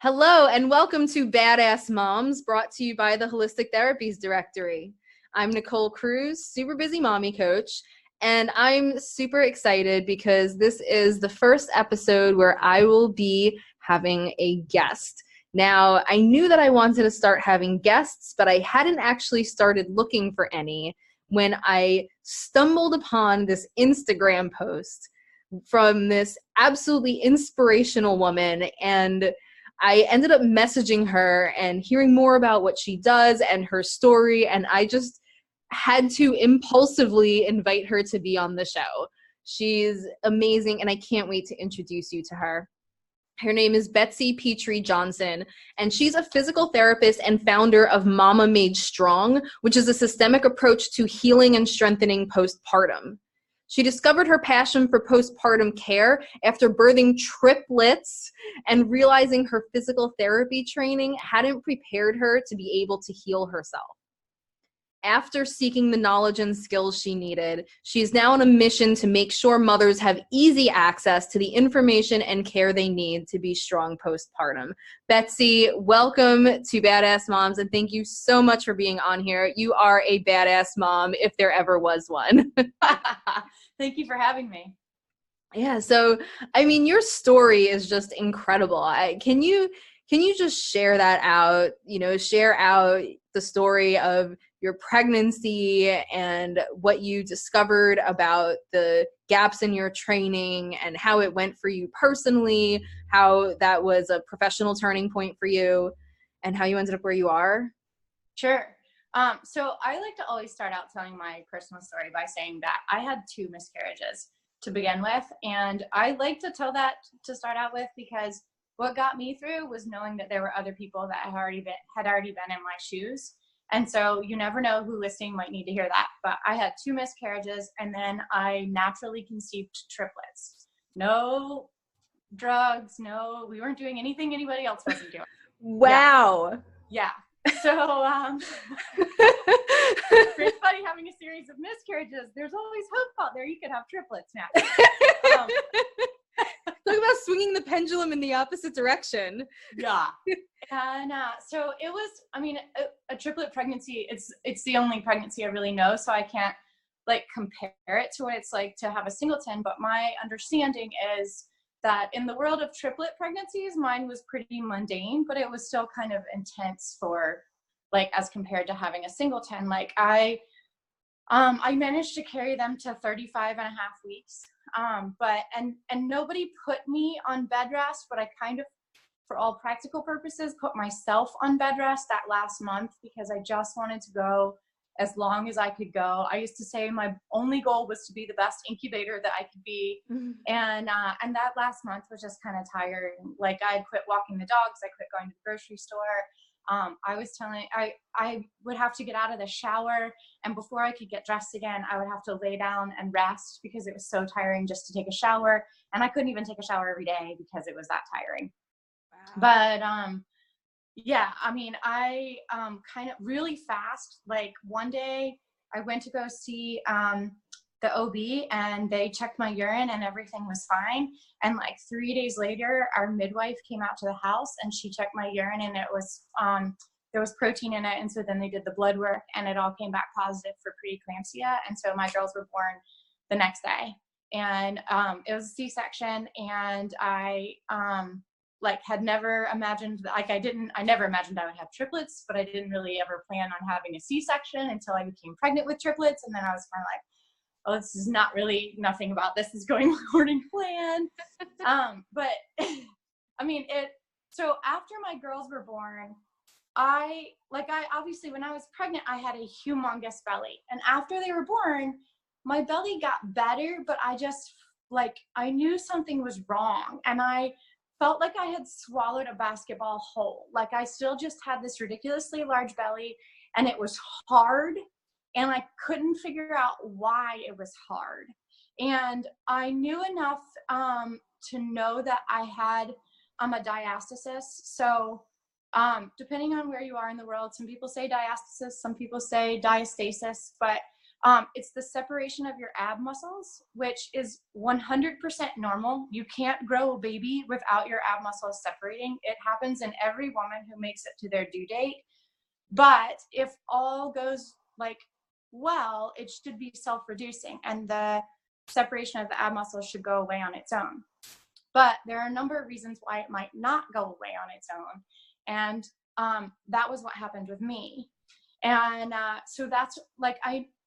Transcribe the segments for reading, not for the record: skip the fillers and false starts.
Hello and welcome to Badass Moms, brought to you by the Holistic Therapies Directory. I'm Nicole Cruz, super busy mommy coach, and I'm super excited because this is the first episode where I will be having a guest. Now, I knew that I wanted to start having guests, but I hadn't actually started looking for any when I stumbled upon this Instagram post from this absolutely inspirational woman, and I ended up messaging her and hearing more about what she does and her story, and I just had to impulsively invite her to be on the show. She's amazing, and I can't wait to introduce you to her. Her name is Betsy Petry-Johnson, and she's a physical therapist and founder of Mama Made Strong, which is a systemic approach to healing and strengthening postpartum. She discovered her passion for postpartum care after birthing triplets and realizing her physical therapy training hadn't prepared her to be able to heal herself. After seeking the knowledge and skills she needed, she is now on a mission to make sure mothers have easy access to the information and care they need to be strong postpartum. Betsy, welcome to Badass Moms, and thank you so much for being on here. You are a badass mom if there ever was one. Thank you for having me. Yeah, so I mean, your story is just incredible. Can you just share that out? Share out the story of your pregnancy and what you discovered about the gaps in your training and how it went for you personally, how that was a professional turning point for you, and how you ended up where you are. Sure. So I like to always start out telling my personal story by saying that I had 2 miscarriages to begin with. And I like to tell that to start out with because what got me through was knowing that there were other people that had already been in my shoes. And so you never know who listening might need to hear that. But I had 2 miscarriages, and then I naturally conceived triplets. No drugs, we weren't doing anything anybody else wasn't doing. Wow. Yeah. So for anybody having a series of miscarriages, there's always hope out there. You could have triplets now. Talk about swinging the pendulum in the opposite direction. Yeah. And so it was, a triplet pregnancy, it's the only pregnancy I really know, so I can't compare it to what it's like to have a singleton. But my understanding is that in the world of triplet pregnancies, mine was pretty mundane, but it was still kind of intense for as compared to having a singleton. I managed to carry them to 35 and a half weeks. And nobody put me on bed rest, but I kind of, for all practical purposes, put myself on bed rest that last month because I just wanted to go as long as I could go. I used to say my only goal was to be the best incubator that I could be. Mm-hmm. And that last month was just kind of tiring. I had quit walking the dogs. I quit going to the grocery store. I would have to get out of the shower, and before I could get dressed again, I would have to lay down and rest because it was so tiring just to take a shower. And I couldn't even take a shower every day because it was that tiring. Wow. But, yeah, I kind of really fast, one day I went to go see the OB, and they checked my urine and everything was fine. And 3 days later, our midwife came out to the house and she checked my urine, and it was there was protein in it. And so then they did the blood work, and it all came back positive for preeclampsia. And so my girls were born the next day, and it was a C-section. And I had never imagined, I never imagined I would have triplets, but I didn't really ever plan on having a C-section until I became pregnant with triplets. And then I was kind of oh, this is nothing about this is going according to plan. But so after my girls were born, I obviously, when I was pregnant, I had a humongous belly. And after they were born, my belly got better, but I just, I knew something was wrong. And I felt like I had swallowed a basketball whole. I still just had this ridiculously large belly, and it was hard. And I couldn't figure out why it was hard. And I knew enough to know that I had a diastasis. So depending on where you are in the world, some people say diastasis, some people say diastasis, but It's the separation of your ab muscles, which is 100% normal. You can't grow a baby without your ab muscles separating. It happens in every woman who makes it to their due date. But if all goes like well, it should be self-reducing, and the separation of the ab muscles should go away on its own. But there are a number of reasons why it might not go away on its own. And that was what happened with me. And so that's like,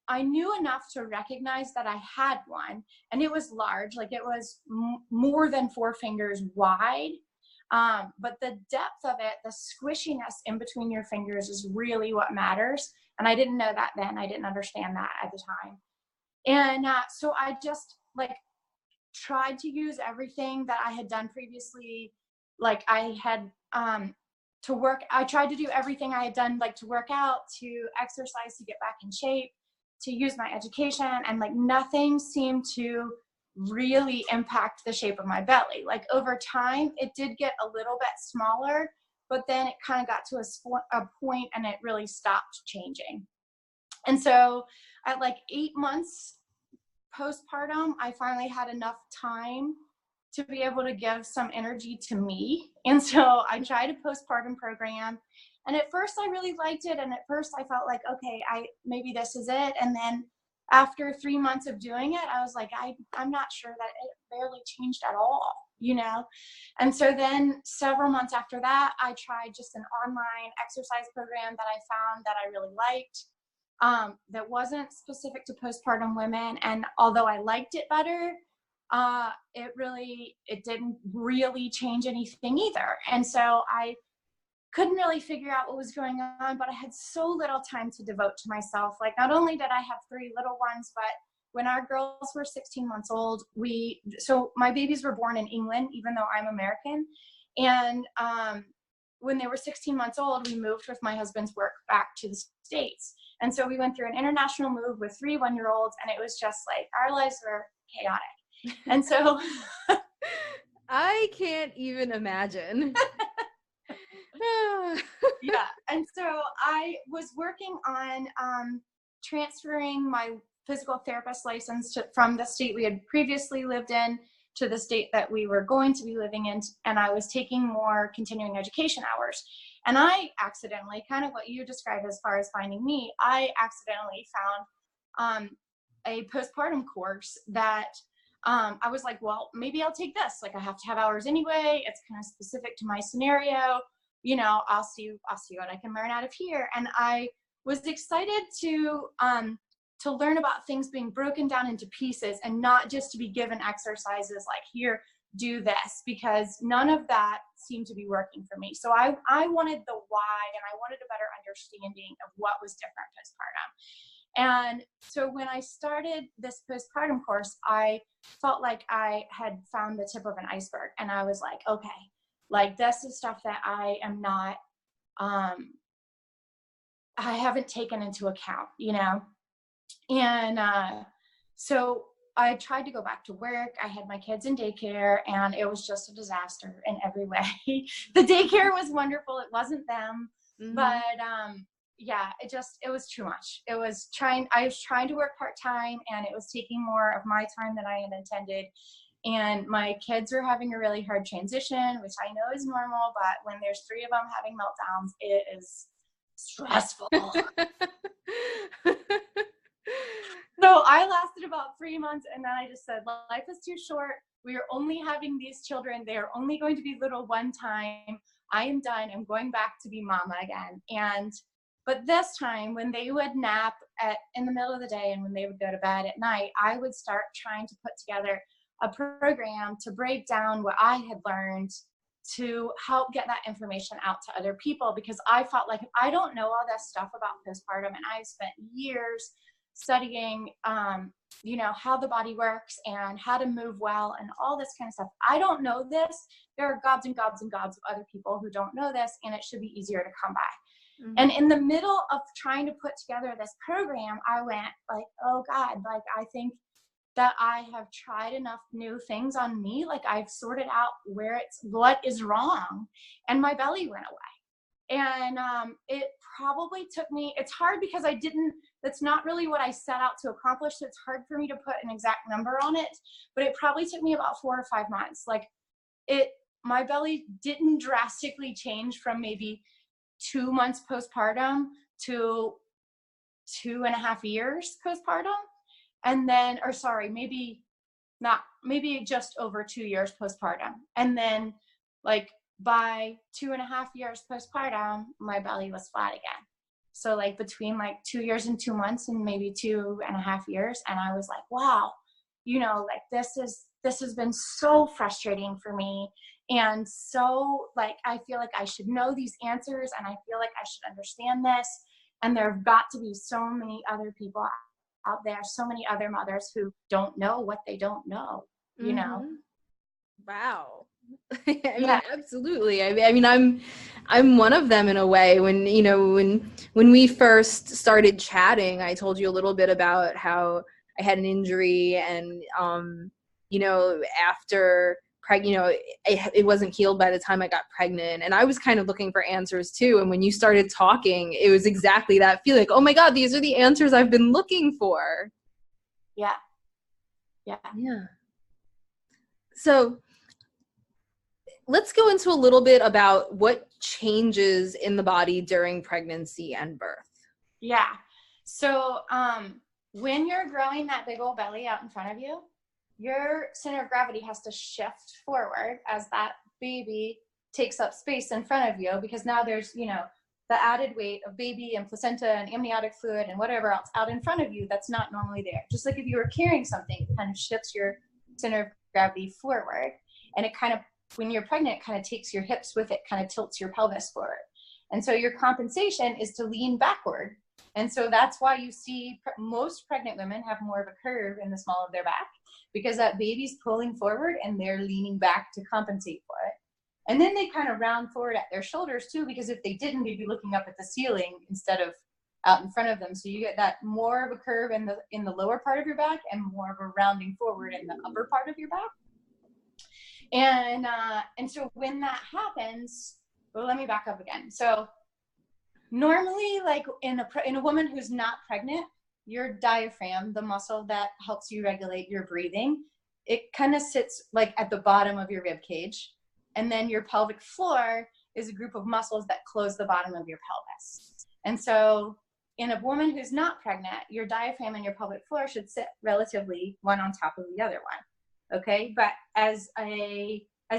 I knew enough to recognize that I had one, and it was large, like it was more than 4 fingers wide. But the depth of it, the squishiness in between your fingers is really what matters. And I didn't know that then. I didn't understand that at the time. And so I just like tried to use everything that I had done previously. Like I had I tried to do everything I had done, like to work out, to exercise, to get back in shape, to use my education, and like nothing seemed to really impact the shape of my belly. Like over time, it did get a little bit smaller, but then it kind of got to a point and it really stopped changing. And so at like 8 months postpartum, I finally had enough time to be able to give some energy to me. And so I tried a postpartum program. And at first I really liked it. And at first I felt like, okay, maybe this is it. And then after 3 months of doing it, I was like, I'm not sure that it barely changed at all, you know? And so then several months after that, I tried just an online exercise program that I found that I really liked, that wasn't specific to postpartum women. And although I liked it better, it didn't really change anything either. And so I couldn't really figure out what was going on, but I had so little time to devote to myself. Like not only did I have 3 little ones, but when our girls were 16 months old, so my babies were born in England, even though I'm American. And when they were 16 months old, we moved with my husband's work back to the States. And so we went through an international move with 3 one-year-olds, and it was just like our lives were chaotic. And so I can't even imagine. Yeah. And so I was working on transferring my physical therapist license from the state we had previously lived in to the state that we were going to be living in. And I was taking more continuing education hours. And I accidentally, kind of what you described as far as finding me, I accidentally found a postpartum course that I was like, well, maybe I'll take this. Like I have to have hours anyway. It's kind of specific to my scenario. You know, I'll see what I can learn out of here. And I was excited to learn about things being broken down into pieces and not just to be given exercises like, here, do this, because none of that seemed to be working for me. So I wanted the why, and I wanted a better understanding of what was different postpartum. And so when I started this postpartum course, I felt like I had found the tip of an iceberg, and I was like, okay, like this is stuff that I am not, I haven't taken into account, you know? And so I tried to go back to work. I had my kids in daycare, and it was just a disaster in every way. The daycare was wonderful. It wasn't them, but yeah, it was too much. I was trying to work part-time, and it was taking more of my time than I had intended. And my kids were having a really hard transition, which I know is normal, but when there's 3 of them having meltdowns, it is stressful. So I lasted about 3 months, and then I just said, life is too short. We are only having these children. They are only going to be little one time. I am done. I'm going back to be mama again. But this time, when they would nap in the middle of the day and when they would go to bed at night, I would start trying to put together a program to break down what I had learned to help get that information out to other people, because I felt like if I don't know all this stuff about postpartum, and I've spent years studying, you know, how the body works and how to move well and all this kind of stuff. I don't know this. There are gobs and gobs and gobs of other people who don't know this, and it should be easier to come by. Mm-hmm. And in the middle of trying to put together this program, I went like, oh God, like I think that I have tried enough new things on me. Like I've sorted out what is wrong, and my belly went away. And it probably took me, it's hard because that's not really what I set out to accomplish. So it's hard for me to put an exact number on it, but it probably took me about 4 or 5 months. Like my belly didn't drastically change from maybe 2 months postpartum to 2.5 years postpartum. And then, or sorry, maybe just over 2 years postpartum. And then like by 2.5 years postpartum, my belly was flat again. So like between like 2 years and 2 months and maybe 2.5 years. And I was like, wow, like this has been so frustrating for me. And so like, I feel like I should know these answers and I feel like I should understand this. And there have got to be so many other people out there, so many other mothers who don't know what they don't know, you know? Wow. I Yeah. mean, absolutely. I mean, I'm one of them in a way. When we first started chatting, I told you a little bit about how I had an injury and, after it wasn't healed by the time I got pregnant, and I was kind of looking for answers too. And when you started talking, it was exactly that feeling, like, oh my God, these are the answers I've been looking for. Yeah. So let's go into a little bit about what changes in the body during pregnancy and birth. Yeah. So when you're growing that big old belly out in front of you, your center of gravity has to shift forward as that baby takes up space in front of you, because now there's, the added weight of baby and placenta and amniotic fluid and whatever else out in front of you that's not normally there. Just like if you were carrying something, it kind of shifts your center of gravity forward. And it kind of, when you're pregnant, it kind of takes your hips with it, kind of tilts your pelvis forward. And so your compensation is to lean backward. And so that's why you see most pregnant women have more of a curve in the small of their back, because that baby's pulling forward and they're leaning back to compensate for it. And then they kind of round forward at their shoulders too, because if they didn't, they'd be looking up at the ceiling instead of out in front of them. So you get that more of a curve in the lower part of your back and more of a rounding forward in the upper part of your back. And so when that happens, well, let me back up again. So normally, like in a woman who's not pregnant, your diaphragm, the muscle that helps you regulate your breathing, it kind of sits like at the bottom of your rib cage. And then your pelvic floor is a group of muscles that close the bottom of your pelvis. And so in a woman who's not pregnant, your diaphragm and your pelvic floor should sit relatively one on top of the other one. Okay. But as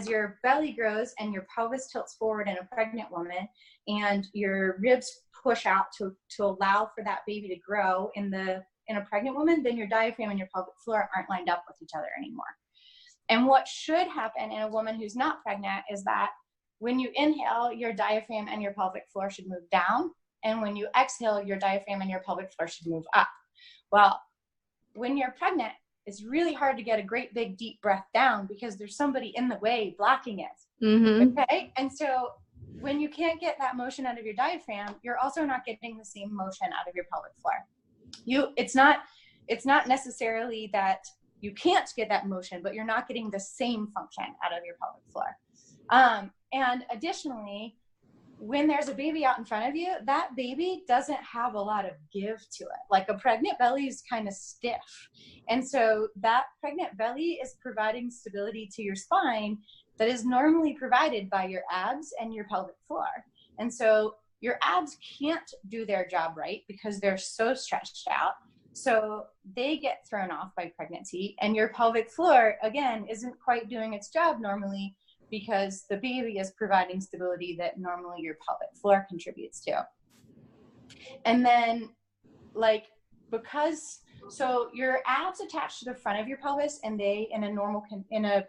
your belly grows and your pelvis tilts forward in a pregnant woman and your ribs push out to allow for that baby to grow in a pregnant woman, then your diaphragm and your pelvic floor aren't lined up with each other anymore. And what should happen in a woman who's not pregnant is that when you inhale, your diaphragm and your pelvic floor should move down. And when you exhale, your diaphragm and your pelvic floor should move up. Well, when you're pregnant, it's really hard to get a great big deep breath down because there's somebody in the way blocking it. Mm-hmm. Okay. And so when you can't get that motion out of your diaphragm, you're also not getting the same motion out of your pelvic floor. It's not necessarily that you can't get that motion, but you're not getting the same function out of your pelvic floor. And additionally, when there's a baby out in front of you, that baby doesn't have a lot of give to it. Like a pregnant belly is kind of stiff. And so that pregnant belly is providing stability to your spine that is normally provided by your abs and your pelvic floor. And so your abs can't do their job right because they're so stretched out. So they get thrown off by pregnancy, and your pelvic floor, again, isn't quite doing its job normally because the baby is providing stability that normally your pelvic floor contributes to. And then so your abs attach to the front of your pelvis, and they, in a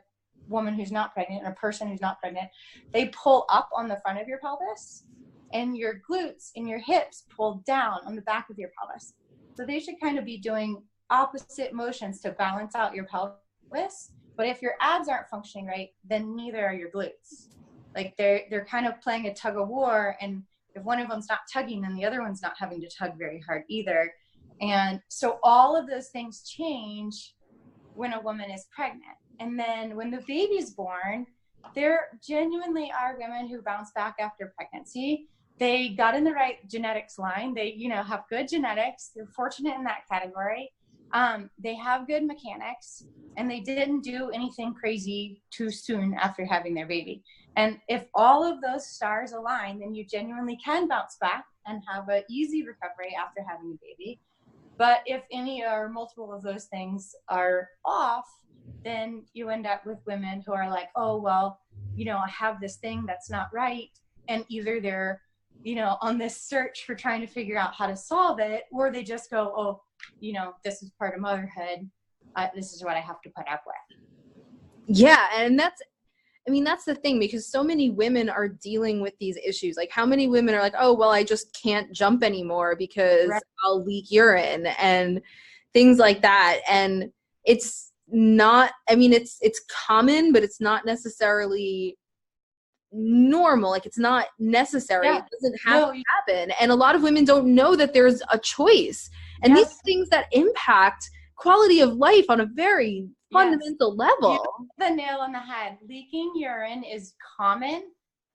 woman who's not pregnant, and a person who's not pregnant, they pull up on the front of your pelvis, and your glutes and your hips pull down on the back of your pelvis. So they should kind of be doing opposite motions to balance out your pelvis. But if your abs aren't functioning right, then neither are your glutes. Like they're kind of playing a tug of war. And if one of them's not tugging, then the other one's not having to tug very hard either. And so all of those things change when a woman is pregnant. And then when the baby's born, there genuinely are women who bounce back after pregnancy. they got in the right genetics line. They, you know, have good genetics. They're fortunate in that category. They have good mechanics, and they didn't do anything crazy too soon after having their baby. And if all of those stars align, then you genuinely can bounce back and have an easy recovery after having a baby. But if any or multiple of those things are off, then you end up with women who are like, oh, well, you know, I have this thing that's not right. And either they're, you know, on this search for trying to figure out how to solve it, or they just go, oh, you know, this is part of motherhood. This is what I have to put up with. Yeah. And that's the thing, because so many women are dealing with these issues. Like, how many women are like, oh, well, I just can't jump anymore because I'll leak urine and things like that. And it's not, I mean, it's common, but it's not necessarily normal. Like, it's not necessary. It doesn't have to happen. And a lot of women don't know that there's a choice. And these things that impact quality of life on a very fundamental level. You hit the nail on the head. Leaking urine is common,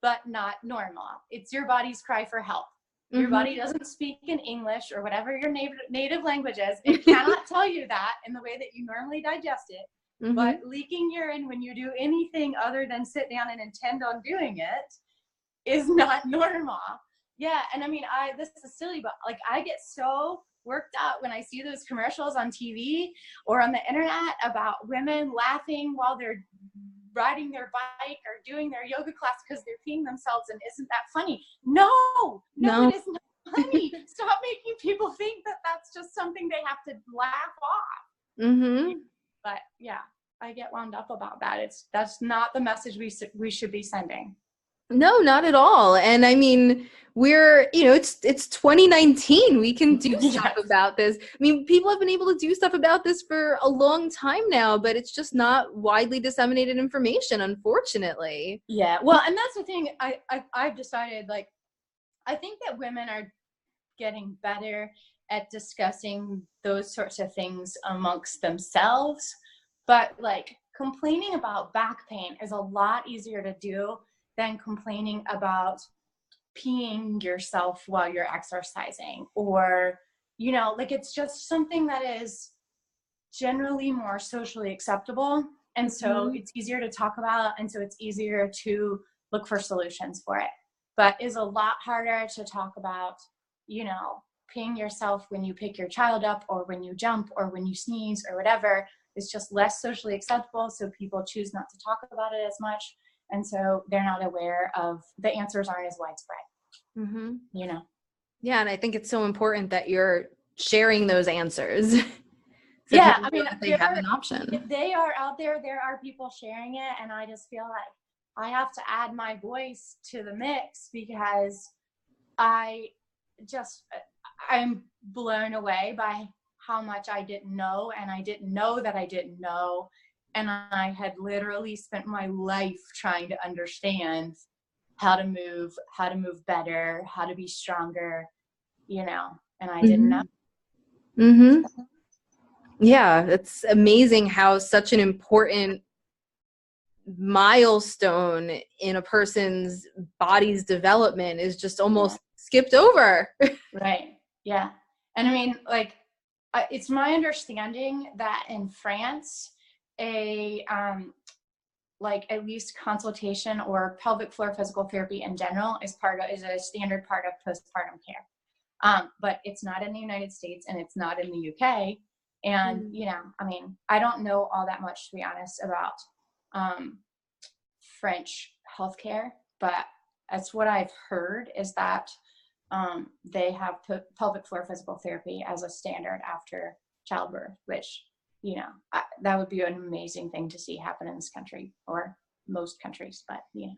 but not normal. It's your body's cry for help. Your body doesn't speak in English or whatever your native language is. It cannot tell you that in the way that you normally digest it. But leaking urine when you do anything other than sit down and intend on doing it is not normal. Yeah, and I mean, this is silly, but like, I get so worked up when I see those commercials on TV or on the internet about women laughing while they're riding their bike or doing their yoga class because they're peeing themselves, and isn't that funny? No, it is not funny. Stop making people think that that's just something they have to laugh off. But yeah, I get wound up about that. That's not the message we should be sending. No, not at all. And I mean, we're, you know, it's 2019. We can do stuff about this. I mean, people have been able to do stuff about this for a long time now, but it's just not widely disseminated information, unfortunately. Yeah. Well, and that's the thing. I've decided, like, I think that women are getting better at discussing those sorts of things amongst themselves. But like, complaining about back pain is a lot easier to do than complaining about peeing yourself while you're exercising, or, you know, like, it's just something that is generally more socially acceptable. And so it's easier to talk about. And so it's easier to look for solutions for it, but is a lot harder to talk about, you know, peeing yourself when you pick your child up or when you jump or when you sneeze or whatever. It's just less socially acceptable. So people choose not to talk about it as much. And so they're not aware of, the answers aren't as widespread, you know? Yeah. And I think it's so important that you're sharing those answers. So yeah. I mean, they have an option. If they are out there, there are people sharing it. And I just feel like I have to add my voice to the mix, because I'm blown away by how much I didn't know. And I didn't know that I didn't know. And I had literally spent my life trying to understand how to move better, how to be stronger, you know, and I didn't know. Yeah, it's amazing how such an important milestone in a person's body's development is just almost skipped over. Right. Yeah. And I mean, like, it's my understanding that in France, like, at least consultation or pelvic floor physical therapy in general is a standard part of postpartum care. But it's not in the United States, and it's not in the UK. And, you know, I mean, I don't know all that much, to be honest, about French healthcare, but that's what I've heard, is that they have pelvic floor physical therapy as a standard after childbirth, which, you know, that would be an amazing thing to see happen in this country, or most countries, but, you know.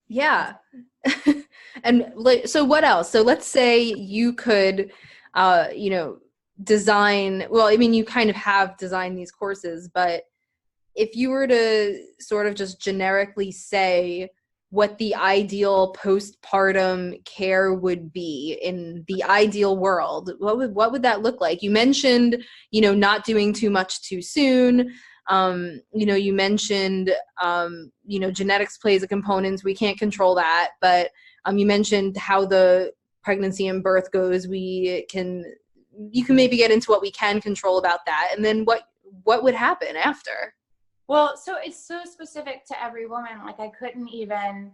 Yeah. And so what else? So let's say you could, you know, design, well, I mean, you kind of have designed these courses, but if you were to sort of just generically say what the ideal postpartum care would be in the ideal world, what would that look like? You mentioned, you know, not doing too much too soon. You know, you mentioned, you know, genetics plays a component. We can't control that, but You mentioned how the pregnancy and birth goes. You can maybe get into what we can control about that, and then what would happen after. Well, so it's so specific to every woman. Like I couldn't even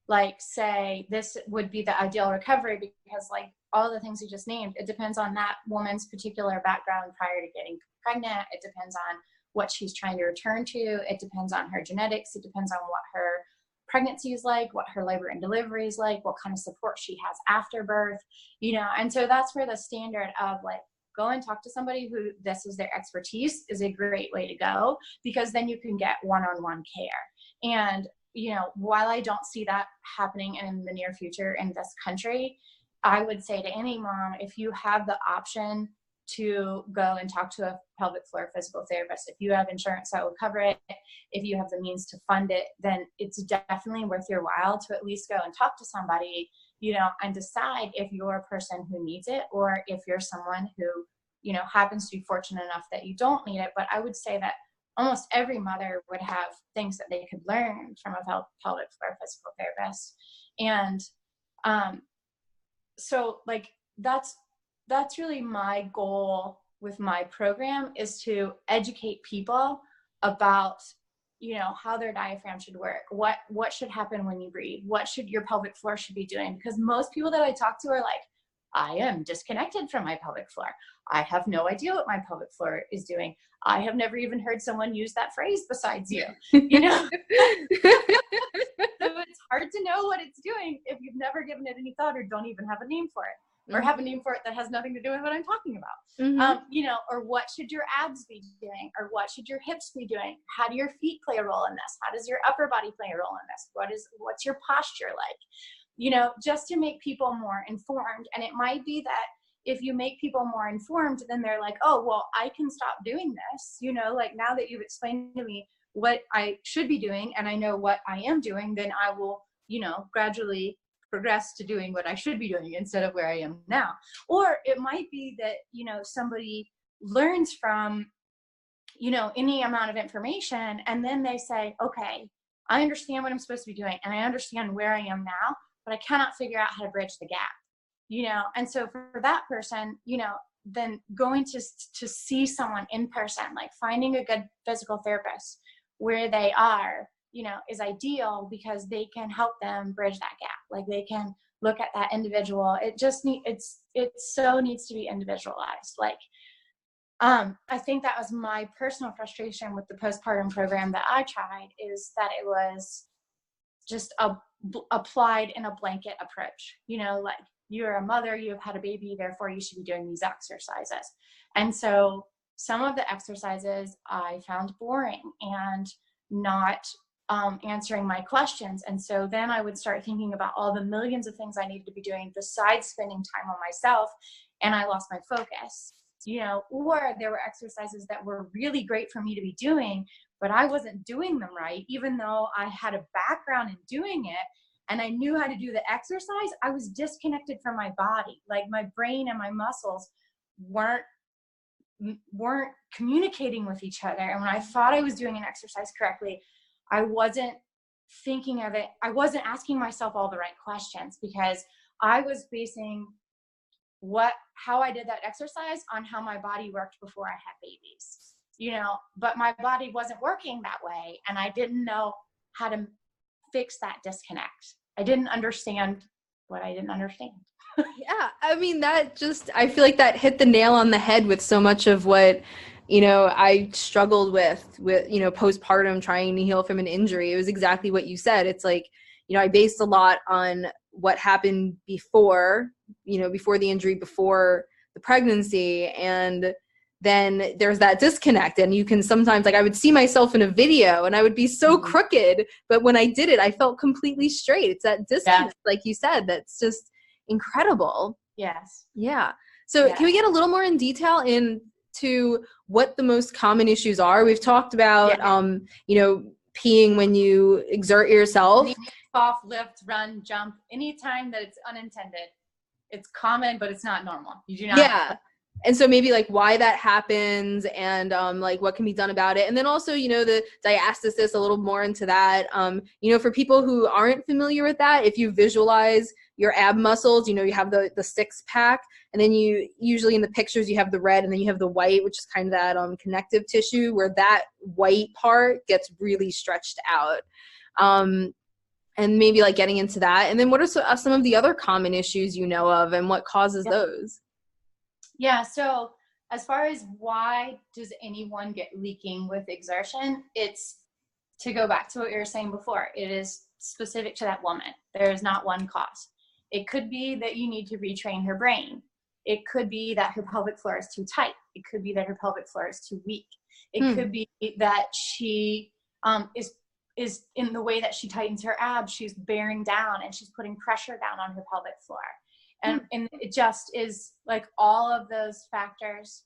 like say this would be the ideal recovery, because like all the things you just named, it depends on that woman's particular background prior to getting pregnant. It depends on what she's trying to return to. It depends on her genetics. It depends on what her pregnancy is like, what her labor and delivery is like, what kind of support she has after birth, you know. And so that's where the standard of like, go and talk to somebody who this is their expertise is a great way to go, because then you can get one-on-one care. And, you know, while I don't see that happening in the near future in this country, I would say to any mom, if you have the option to go and talk to a pelvic floor physical therapist, if you have insurance that will cover it, if you have the means to fund it, then it's definitely worth your while to at least go and talk to somebody, you know, and decide if you're a person who needs it, or if you're someone who, you know, happens to be fortunate enough that you don't need it. But I would say that almost every mother would have things that they could learn from a pelvic floor physical therapist. And so like that's really my goal with my program, is to educate people about, you know, how their diaphragm should work, what should happen when you breathe, what should your pelvic floor should be doing. Because most people that I talk to are like, I am disconnected from my pelvic floor. I have no idea what my pelvic floor is doing. I have never even heard someone use that phrase besides you, you know? So it's hard to know what it's doing if you've never given it any thought, or don't even have a name for it, or have a name for it that has nothing to do with what I'm talking about. You know, or what should your abs be doing, or what should your hips be doing? How do your feet play a role in this? How does your upper body play a role in this? What's your posture like? You know, just to make people more informed. And it might be that if you make people more informed, then they're like, oh, well, I can stop doing this. You know, like now that you've explained to me what I should be doing, and I know what I am doing, then I will, you know, gradually progress to doing what I should be doing instead of where I am now. Or it might be that, you know, somebody learns from, you know, any amount of information, and then they say, okay, I understand what I'm supposed to be doing, and I understand where I am now, but I cannot figure out how to bridge the gap, you know? And so for that person, you know, then going to see someone in person, like finding a good physical therapist where they are, you know, is ideal, because they can help them bridge that gap. Like they can look at that individual. It so needs to be individualized. Like, I think that was my personal frustration with the postpartum program that I tried, is that it was just applied in a blanket approach, you know, like you're a mother, you have had a baby, therefore you should be doing these exercises. And so some of the exercises I found boring and not answering my questions. And so then I would start thinking about all the millions of things I needed to be doing besides spending time on myself, and I lost my focus, you know. Or there were exercises that were really great for me to be doing, but I wasn't doing them right, even though I had a background in doing it and I knew how to do the exercise. I was disconnected from my body. Like my brain and my muscles weren't communicating with each other. And when I thought I was doing an exercise correctly, I wasn't thinking of it. I wasn't asking myself all the right questions, because I was basing how I did that exercise on how my body worked before I had babies, you know, but my body wasn't working that way. And I didn't know how to fix that disconnect. I didn't understand what I didn't understand. Yeah, I mean, I feel like that hit the nail on the head with so much of what, you know, I struggled with, you know, postpartum, trying to heal from an injury. It was exactly what you said. It's like, you know, I based a lot on what happened before, you know, before the injury, before the pregnancy. And then there's that disconnect. And you can sometimes, like, I would see myself in a video and I would be so crooked, but when I did it, I felt completely straight. It's that disconnect, like you said, that's just incredible. Yes. Yeah. So can we get a little more in detail into what the most common issues are? We've talked about, you know, peeing when you exert yourself. Cough, lift, run, jump, anytime that it's unintended. It's common, but it's not normal. You do not. Yeah. And so maybe like why that happens and like what can be done about it. And then also, you know, the diastasis, a little more into that. You know, for people who aren't familiar with that, if you visualize your ab muscles, you know, you have the six pack, and then you usually in the pictures you have the red and then you have the white, which is kind of that connective tissue where that white part gets really stretched out. And maybe like getting into that. And then what are some of the other common issues you know of and what causes those? Yeah, so as far as why does anyone get leaking with exertion, it's to go back to what you were saying before. It is specific to that woman. There is not one cause. It could be that you need to retrain her brain. It could be that her pelvic floor is too tight. It could be that her pelvic floor is too weak. It could be that she is in the way that she tightens her abs, she's bearing down and she's putting pressure down on her pelvic floor. And it just is like all of those factors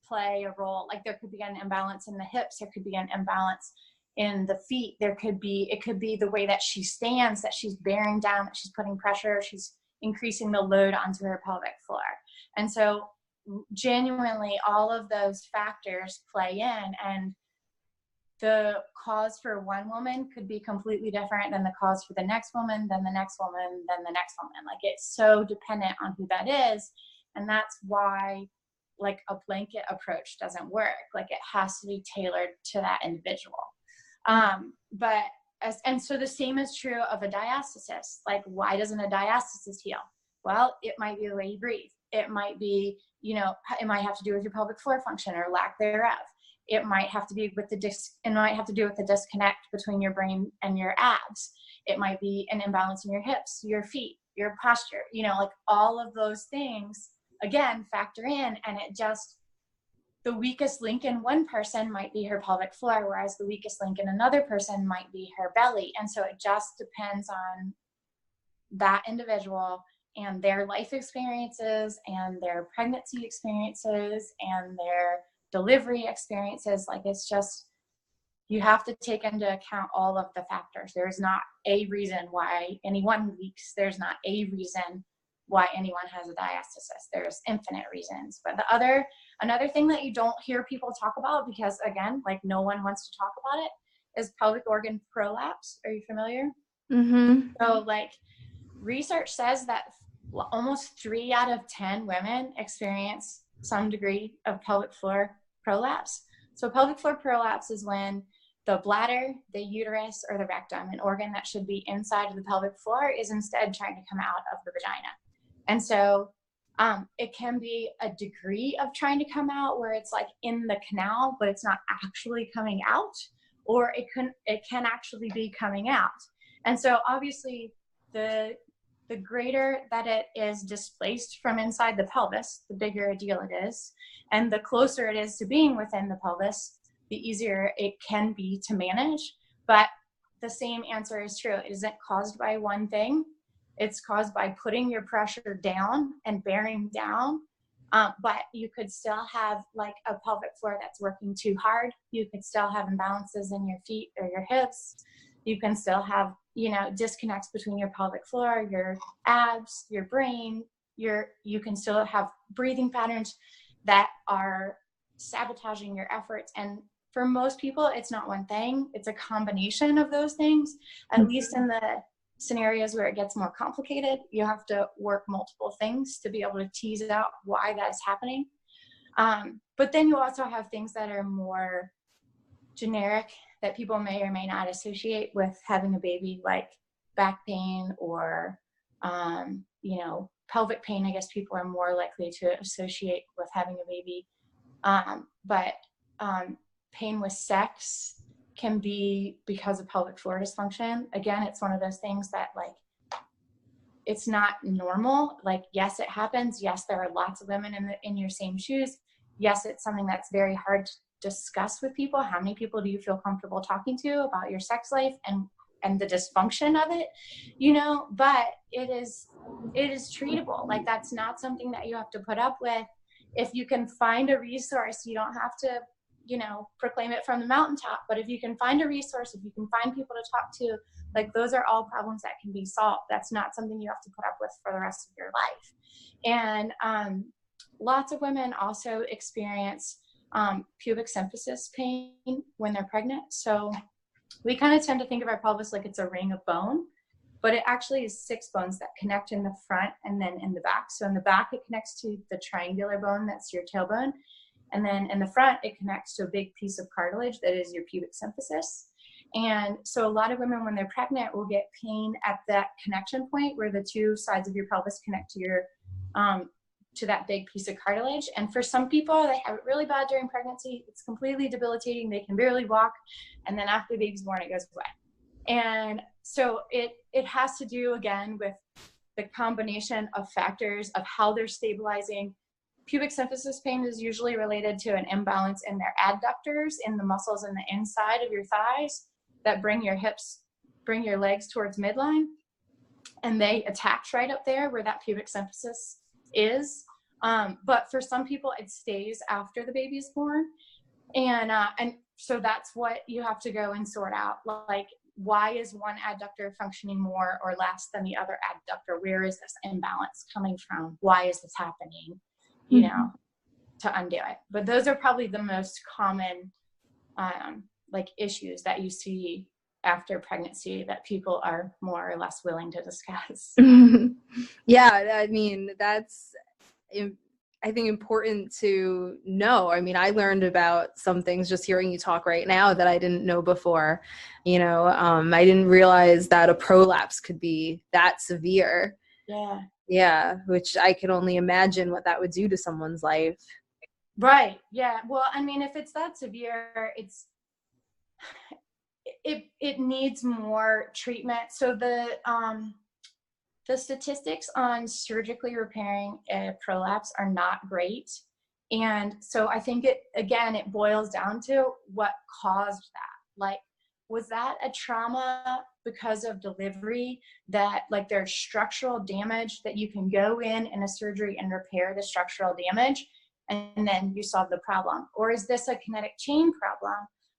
play a role. Like there could be an imbalance in the hips, there could be an imbalance in the feet, it could be the way that she stands, that she's bearing down, that she's putting pressure, she's increasing the load onto her pelvic floor. And so genuinely all of those factors play in, and the cause for one woman could be completely different than the cause for the next woman, then the next woman, then the next woman. Like it's so dependent on who that is. And that's why like a blanket approach doesn't work. Like it has to be tailored to that individual. And so the same is true of a diastasis. Like why doesn't a diastasis heal? Well, it might be the way you breathe. It might be, you know, it might have to do with your pelvic floor function or lack thereof. It might have to be with it might have to do with the disconnect between your brain and your abs. It might be an imbalance in your hips, your feet, your posture, you know, like all of those things, again, factor in. And it just, the weakest link in one person might be her pelvic floor, whereas the weakest link in another person might be her belly. And so it just depends on that individual and their life experiences and their pregnancy experiences and their delivery experiences. Like it's just, you have to take into account all of the factors. There's not a reason why anyone leaks. There's not a reason why anyone has a diastasis. There's infinite reasons. But another thing that you don't hear people talk about, because again, like no one wants to talk about it, is pelvic organ prolapse. Are you familiar? Mm-hmm. So like research says that almost 3 out of 10 women experience some degree of pelvic floor prolapse. So pelvic floor prolapse is when the bladder, the uterus, or the rectum, an organ that should be inside of the pelvic floor, is instead trying to come out of the vagina. And so it can be a degree of trying to come out where it's like in the canal, but it's not actually coming out, or it can actually be coming out. And so obviously the greater that it is displaced from inside the pelvis, the bigger a deal it is. And the closer it is to being within the pelvis, the easier it can be to manage. But the same answer is true. It isn't caused by one thing. It's caused by putting your pressure down and bearing down. But you could still have like a pelvic floor that's working too hard. You could still have imbalances in your feet or your hips. You can still have, you know, disconnects between your pelvic floor, your abs, your brain. You can still have breathing patterns that are sabotaging your efforts. And for most people, it's not one thing. It's a combination of those things. At least in the scenarios where it gets more complicated, you have to work multiple things to be able to tease out why that is happening. But then you also have things that are more generic that people may or may not associate with having a baby, like back pain or, you know, pelvic pain. I guess people are more likely to associate with having a baby. But pain with sex can be because of pelvic floor dysfunction. Again, it's one of those things that like, it's not normal. Like, yes, it happens. Yes, there are lots of women in your same shoes. Yes, it's something that's very hard to discuss with people. How many people do you feel comfortable talking to about your sex life and the dysfunction of it, you know? But it is treatable. Like, that's not something that you have to put up with. If you can find a resource, you don't have to, you know, proclaim it from the mountaintop, but if you can find a resource, if you can find people to talk to, like, those are all problems that can be solved. That's not something you have to put up with for the rest of your life. And Lots of women also experience pubic symphysis pain when they're pregnant. So we kind of tend to think of our pelvis like it's a ring of bone, but it actually is 6 bones that connect in the front and then in the back. So in the back, it connects to the triangular bone, that's your tailbone. And then in the front, it connects to a big piece of cartilage that is your pubic symphysis. And so a lot of women, when they're pregnant, will get pain at that connection point where the 2 sides of your pelvis connect to your to that big piece of cartilage. And for some people, they have it really bad during pregnancy. It's completely debilitating. They can barely walk. And then after the baby's born, it goes away. And so it has to do, again, with the combination of factors of how they're stabilizing. Pubic symphysis pain is usually related to an imbalance in their adductors, in the muscles in the inside of your thighs that bring your legs towards midline. And they attach right up there where that pubic symphysis is. But for some people, it stays after the baby is born. And so that's what you have to go and sort out. Like, why is one adductor functioning more or less than the other adductor? Where is this imbalance coming from? Why is this happening? You know, to undo it. But those are probably the most common like issues that you see after pregnancy that people are more or less willing to discuss. Yeah, I mean, that's, I think, important to know. I mean, I learned about some things just hearing you talk right now that I didn't know before. You know, I didn't realize that a prolapse could be that severe. Yeah. Yeah, which I can only imagine what that would do to someone's life. Right. Yeah. Well, I mean, if it's that severe, it needs more treatment. So the statistics on surgically repairing a prolapse are not great. And so I think it boils down to what caused that. Like, was that a trauma because of delivery, that like there's structural damage that you can go in a surgery and repair the structural damage and then you solve the problem? Or is this a kinetic chain problem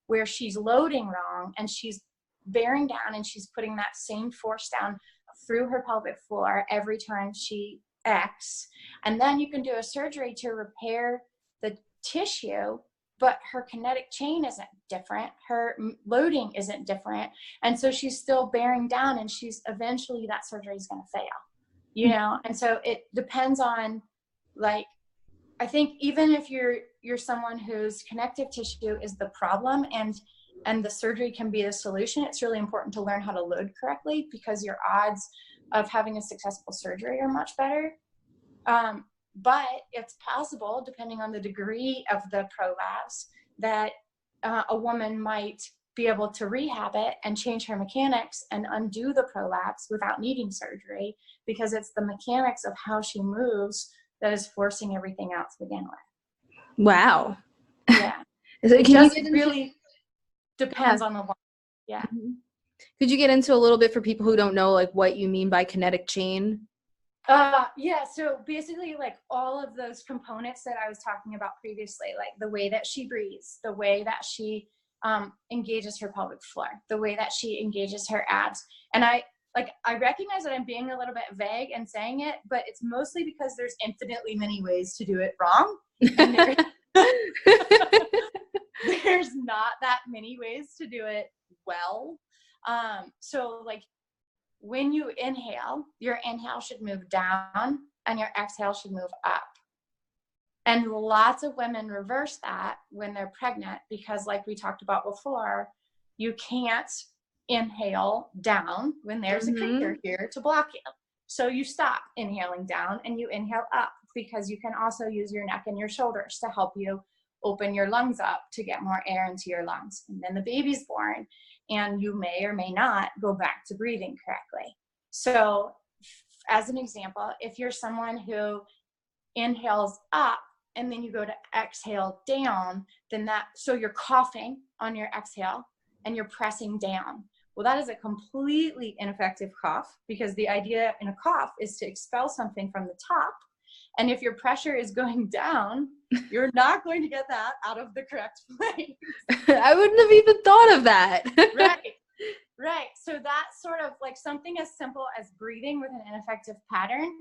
where she's loading wrong and she's bearing down and she's putting that same force down through her pelvic floor every time she X, and then you can do a surgery to repair the tissue, but her kinetic chain isn't different, her loading isn't different, and so she's still bearing down, and she's eventually that surgery is going to fail, you know. And so it depends on, like, I think even if you're someone whose connective tissue is the problem and the surgery can be the solution, it's really important to learn how to load correctly, because your odds of having a successful surgery are much better. But it's possible, depending on the degree of the prolapse, that a woman might be able to rehab it and change her mechanics and undo the prolapse without needing surgery, because it's the mechanics of how she moves that is forcing everything out to begin with. Wow. Yeah. So it just really depends on the one. Yeah. Mm-hmm. Could you get into a little bit for people who don't know, like, what you mean by kinetic chain? Yeah, so basically, like, all of those components that I was talking about previously, like the way that she breathes, the way that she engages her pelvic floor, the way that she engages her abs. And I recognize that I'm being a little bit vague and saying it, but it's mostly because there's infinitely many ways to do it wrong. And there's not that many ways to do it well. So, like, when you inhale, your inhale should move down and your exhale should move up. And lots of women reverse that when they're pregnant, because, like we talked about before, you can't inhale down when there's a creature here to block you. So you stop inhaling down and you inhale up, because you can also use your neck and your shoulders to help you open your lungs up to get more air into your lungs. And then the baby's born, and you may or may not go back to breathing correctly. So, as an example, if you're someone who inhales up and then you go to exhale down, then so you're coughing on your exhale and you're pressing down. Well, that is a completely ineffective cough, because the idea in a cough is to expel something from the top. And if your pressure is going down, you're not going to get that out of the correct place. I wouldn't have even thought of that. Right. So that's sort of like something as simple as breathing with an ineffective pattern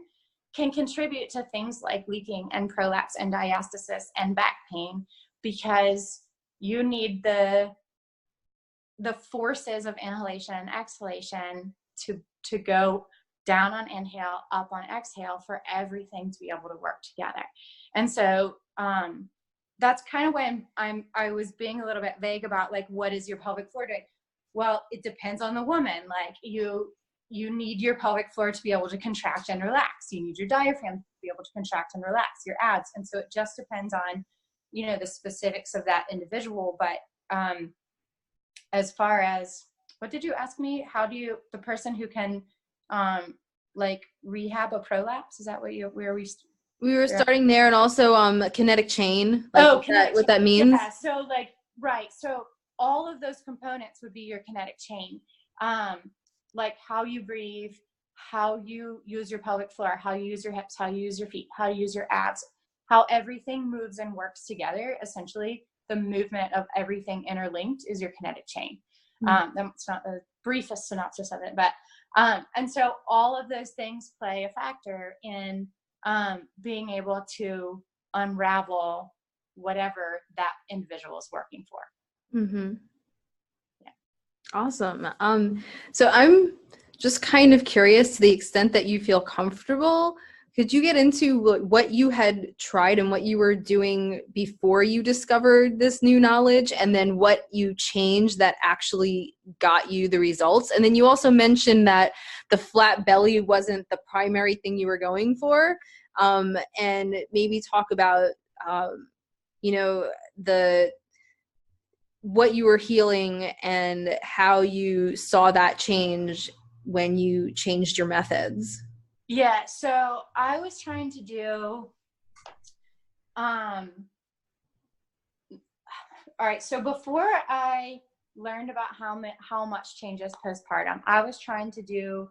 can contribute to things like leaking and prolapse and diastasis and back pain, because you need the forces of inhalation and exhalation to go down on inhale, up on exhale, for everything to be able to work together. And so that's kind of when I was being a little bit vague about like, what is your pelvic floor doing? Well, it depends on the woman. Like you need your pelvic floor to be able to contract and relax. You need your diaphragm to be able to contract and relax, your abs. And so it just depends on, you know, the specifics of that individual. But as far as, what did you ask me? How do you, the person who can like rehab a prolapse, is that what we were starting there, and also kinetic chain, like what that means. Yeah, so like, right. So all of those components would be your kinetic chain. Like how you breathe, how you use your pelvic floor, how you use your hips, how you use your feet, how you use your abs, how everything moves and works together. Essentially, the movement of everything interlinked is your kinetic chain. That's not the briefest synopsis of it, but and so all of those things play a factor in being able to unravel whatever that individual is working for. Mm-hmm. Yeah. Awesome. So I'm just kind of curious, to the extent that you feel comfortable, could you get into what you had tried and what you were doing before you discovered this new knowledge, and then what you changed that actually got you the results? And then you also mentioned that the flat belly wasn't the primary thing you were going for, and maybe talk about, you know, what you were healing and how you saw that change when you changed your methods. Yeah, so I was trying to do, all right, so before I learned about how much changes postpartum, I was trying to do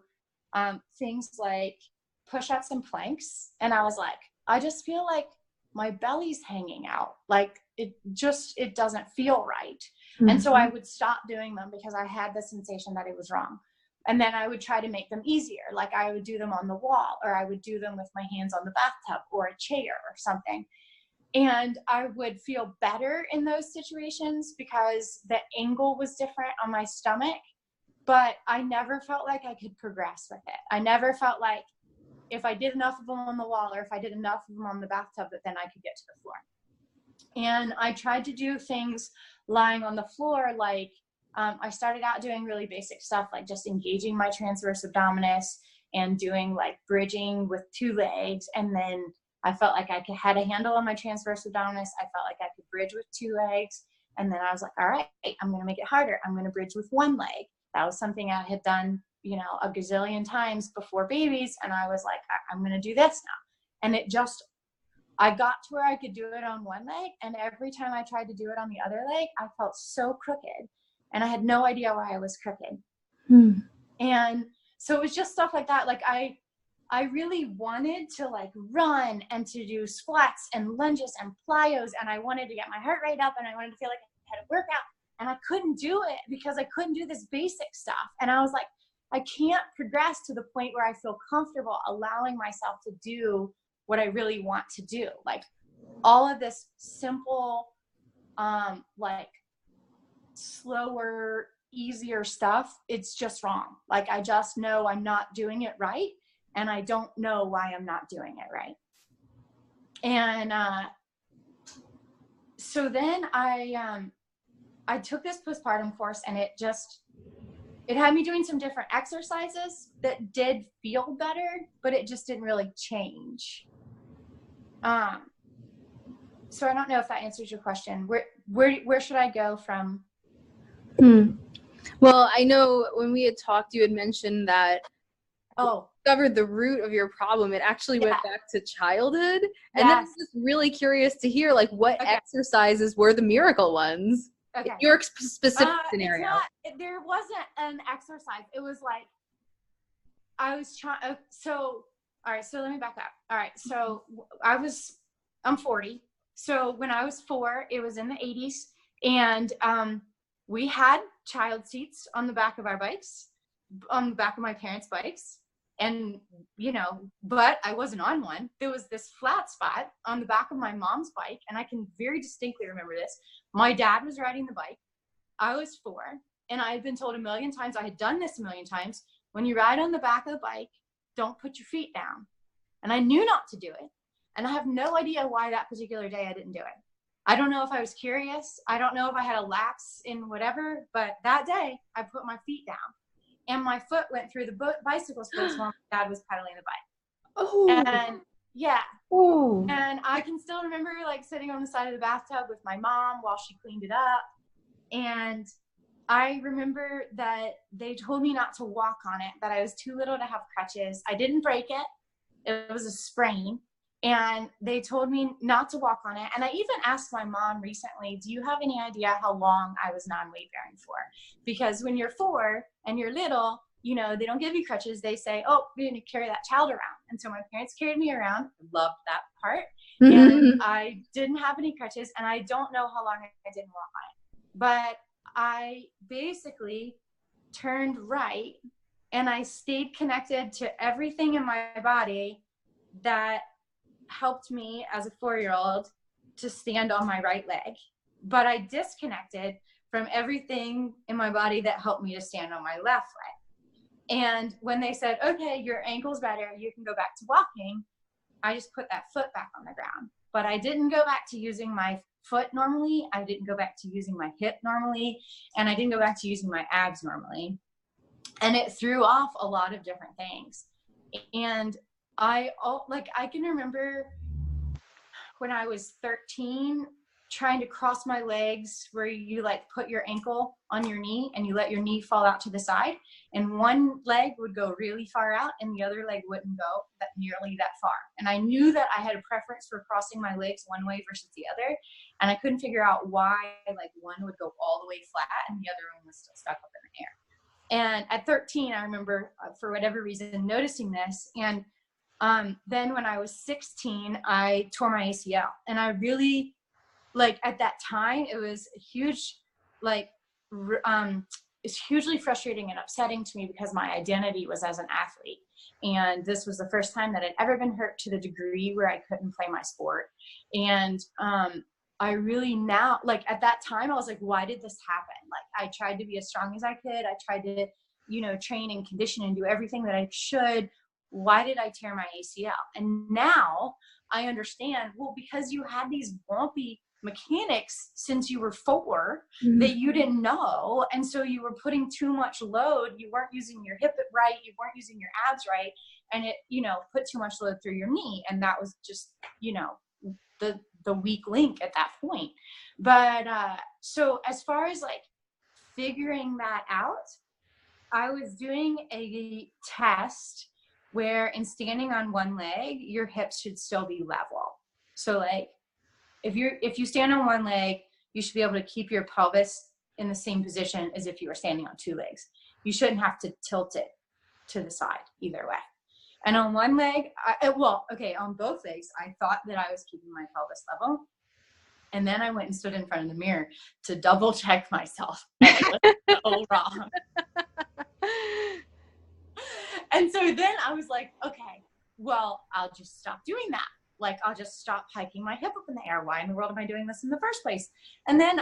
things like push-ups and planks, and I was like, I just feel like my belly's hanging out, like it doesn't feel right. Mm-hmm. And so I would stop doing them because I had the sensation that it was wrong. And then I would try to make them easier. Like I would do them on the wall, or I would do them with my hands on the bathtub or a chair or something. And I would feel better in those situations because the angle was different on my stomach, but I never felt like I could progress with it. I never felt like if I did enough of them on the wall, or if I did enough of them on the bathtub, that then I could get to the floor. And I tried to do things lying on the floor, like I started out doing really basic stuff, like just engaging my transverse abdominis and doing like bridging with 2 legs. And then I felt like I had a handle on my transverse abdominis. I felt like I could bridge with 2 legs. And then I was like, all right, I'm going to make it harder. I'm going to bridge with 1 leg. That was something I had done, you know, a gazillion times before babies. And I was like, I'm going to do this now. And I got to where I could do it on 1 leg. And every time I tried to do it on the other leg, I felt so crooked. And I had no idea why I was crooked. And so it was just stuff like that. Like I really wanted to like run and to do squats and lunges and plyos. And I wanted to get my heart rate up, and I wanted to feel like I had a workout, and I couldn't do it because I couldn't do this basic stuff. And I was like, I can't progress to the point where I feel comfortable allowing myself to do what I really want to do. Like all of this simple, like slower, easier stuff, it's just wrong. Like I just know I'm not doing it right, and I don't know why I'm not doing it right. And so then I took this postpartum course, and it had me doing some different exercises that did feel better, but it just didn't really change. So I don't know if that answers your question. Where should I go from? Well, I know when we had talked, you had mentioned that discovered the root of your problem. It actually went back to childhood. And then I was just really curious to hear, like, what exercises were the miracle ones? Okay. Your specific scenario. There wasn't an exercise. It was like, I was trying, all right, so let me back up. All right, so I'm 40. So when I was 4, it was in the 80s. And we had child seats on the back of our bikes, on the back of my parents' bikes. And, but I wasn't on one. There was this flat spot on the back of my mom's bike. And I can very distinctly remember this. My dad was riding the bike. I was 4. And I had been told a million times, I had done this a million times, when you ride on the back of the bike, don't put your feet down. And I knew not to do it. And I have no idea why that particular day I didn't do it. I don't know if I was curious. I don't know if I had a lapse in whatever, but that day I put my feet down. And my foot went through the bicycle spokes while my dad was pedaling the bike. Oh. And yeah. Ooh. And I can still remember like sitting on the side of the bathtub with my mom while she cleaned it up. And I remember that they told me not to walk on it, that I was too little to have crutches. I didn't break it. It was a sprain. And they told me not to walk on it. And I even asked my mom recently, do you have any idea how long I was non-weight bearing for? Because when you're 4 and you're little, they don't give you crutches. They say, oh, you're going to carry that child around. And so my parents carried me around. Loved that part. And I didn't have any crutches. And I don't know how long I didn't walk on it. But I basically turned right and I stayed connected to everything in my body that helped me as a 4-year-old to stand on my right leg. But I disconnected from everything in my body that helped me to stand on my left leg. And when they said, okay, your ankle's better, you can go back to walking, I just put that foot back on the ground. But I didn't go back to using my foot normally. I didn't go back to using my hip normally. And I didn't go back to using my abs normally. And it threw off a lot of different things. And I can remember when I was 13 trying to cross my legs where you like put your ankle on your knee and you let your knee fall out to the side, and one leg would go really far out and the other leg wouldn't go nearly that far. And I knew that I had a preference for crossing my legs one way versus the other, and I couldn't figure out why like one would go all the way flat and the other one was still stuck up in the air. And at 13, I remember for whatever reason noticing this. And then when I was 16, I tore my ACL, and I really, like at that time, it was a huge, it's hugely frustrating and upsetting to me because my identity was as an athlete. And this was the first time that I'd ever been hurt to the degree where I couldn't play my sport. And, I really now, like at that time, I was like, why did this happen? Like I tried to be as strong as I could. I tried to, train and condition and do everything that I should. Why did I tear my ACL? And now I understand, well, because you had these bumpy mechanics since you were 4 that you didn't know. And so you were putting too much load. You weren't using your hip right. You weren't using your abs right. And it, put too much load through your knee. And that was just, the weak link at that point. But, so as far as like figuring that out, I was doing a test where in standing on one leg, your hips should still be level. So like if you stand on one leg, you should be able to keep your pelvis in the same position as if you were standing on 2 legs. You shouldn't have to tilt it to the side either way. And on one leg, on both legs, I thought that I was keeping my pelvis level. And then I went and stood in front of the mirror to double check myself. And it was so wrong. And so then I was like, okay, well, I'll just stop doing that. Like, I'll just stop hiking my hip up in the air. Why in the world am I doing this in the first place? And then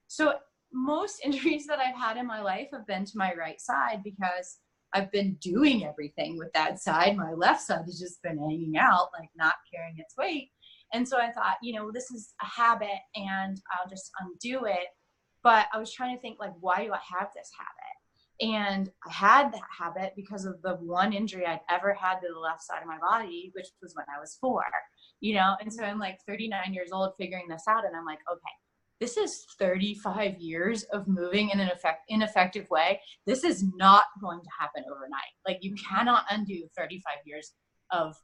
so most injuries that I've had in my life have been to my right side because I've been doing everything with that side. My left side has just been hanging out, like not carrying its weight. And so I thought, this is a habit and I'll just undo it. But I was trying to think like, why do I have this habit? And I had that habit because of the one injury I'd ever had to the left side of my body, which was when I was 4, And so I'm like 39 years old figuring this out. And I'm like, okay, this is 35 years of moving in an ineffective way. This is not going to happen overnight. Like you cannot undo 35 years of,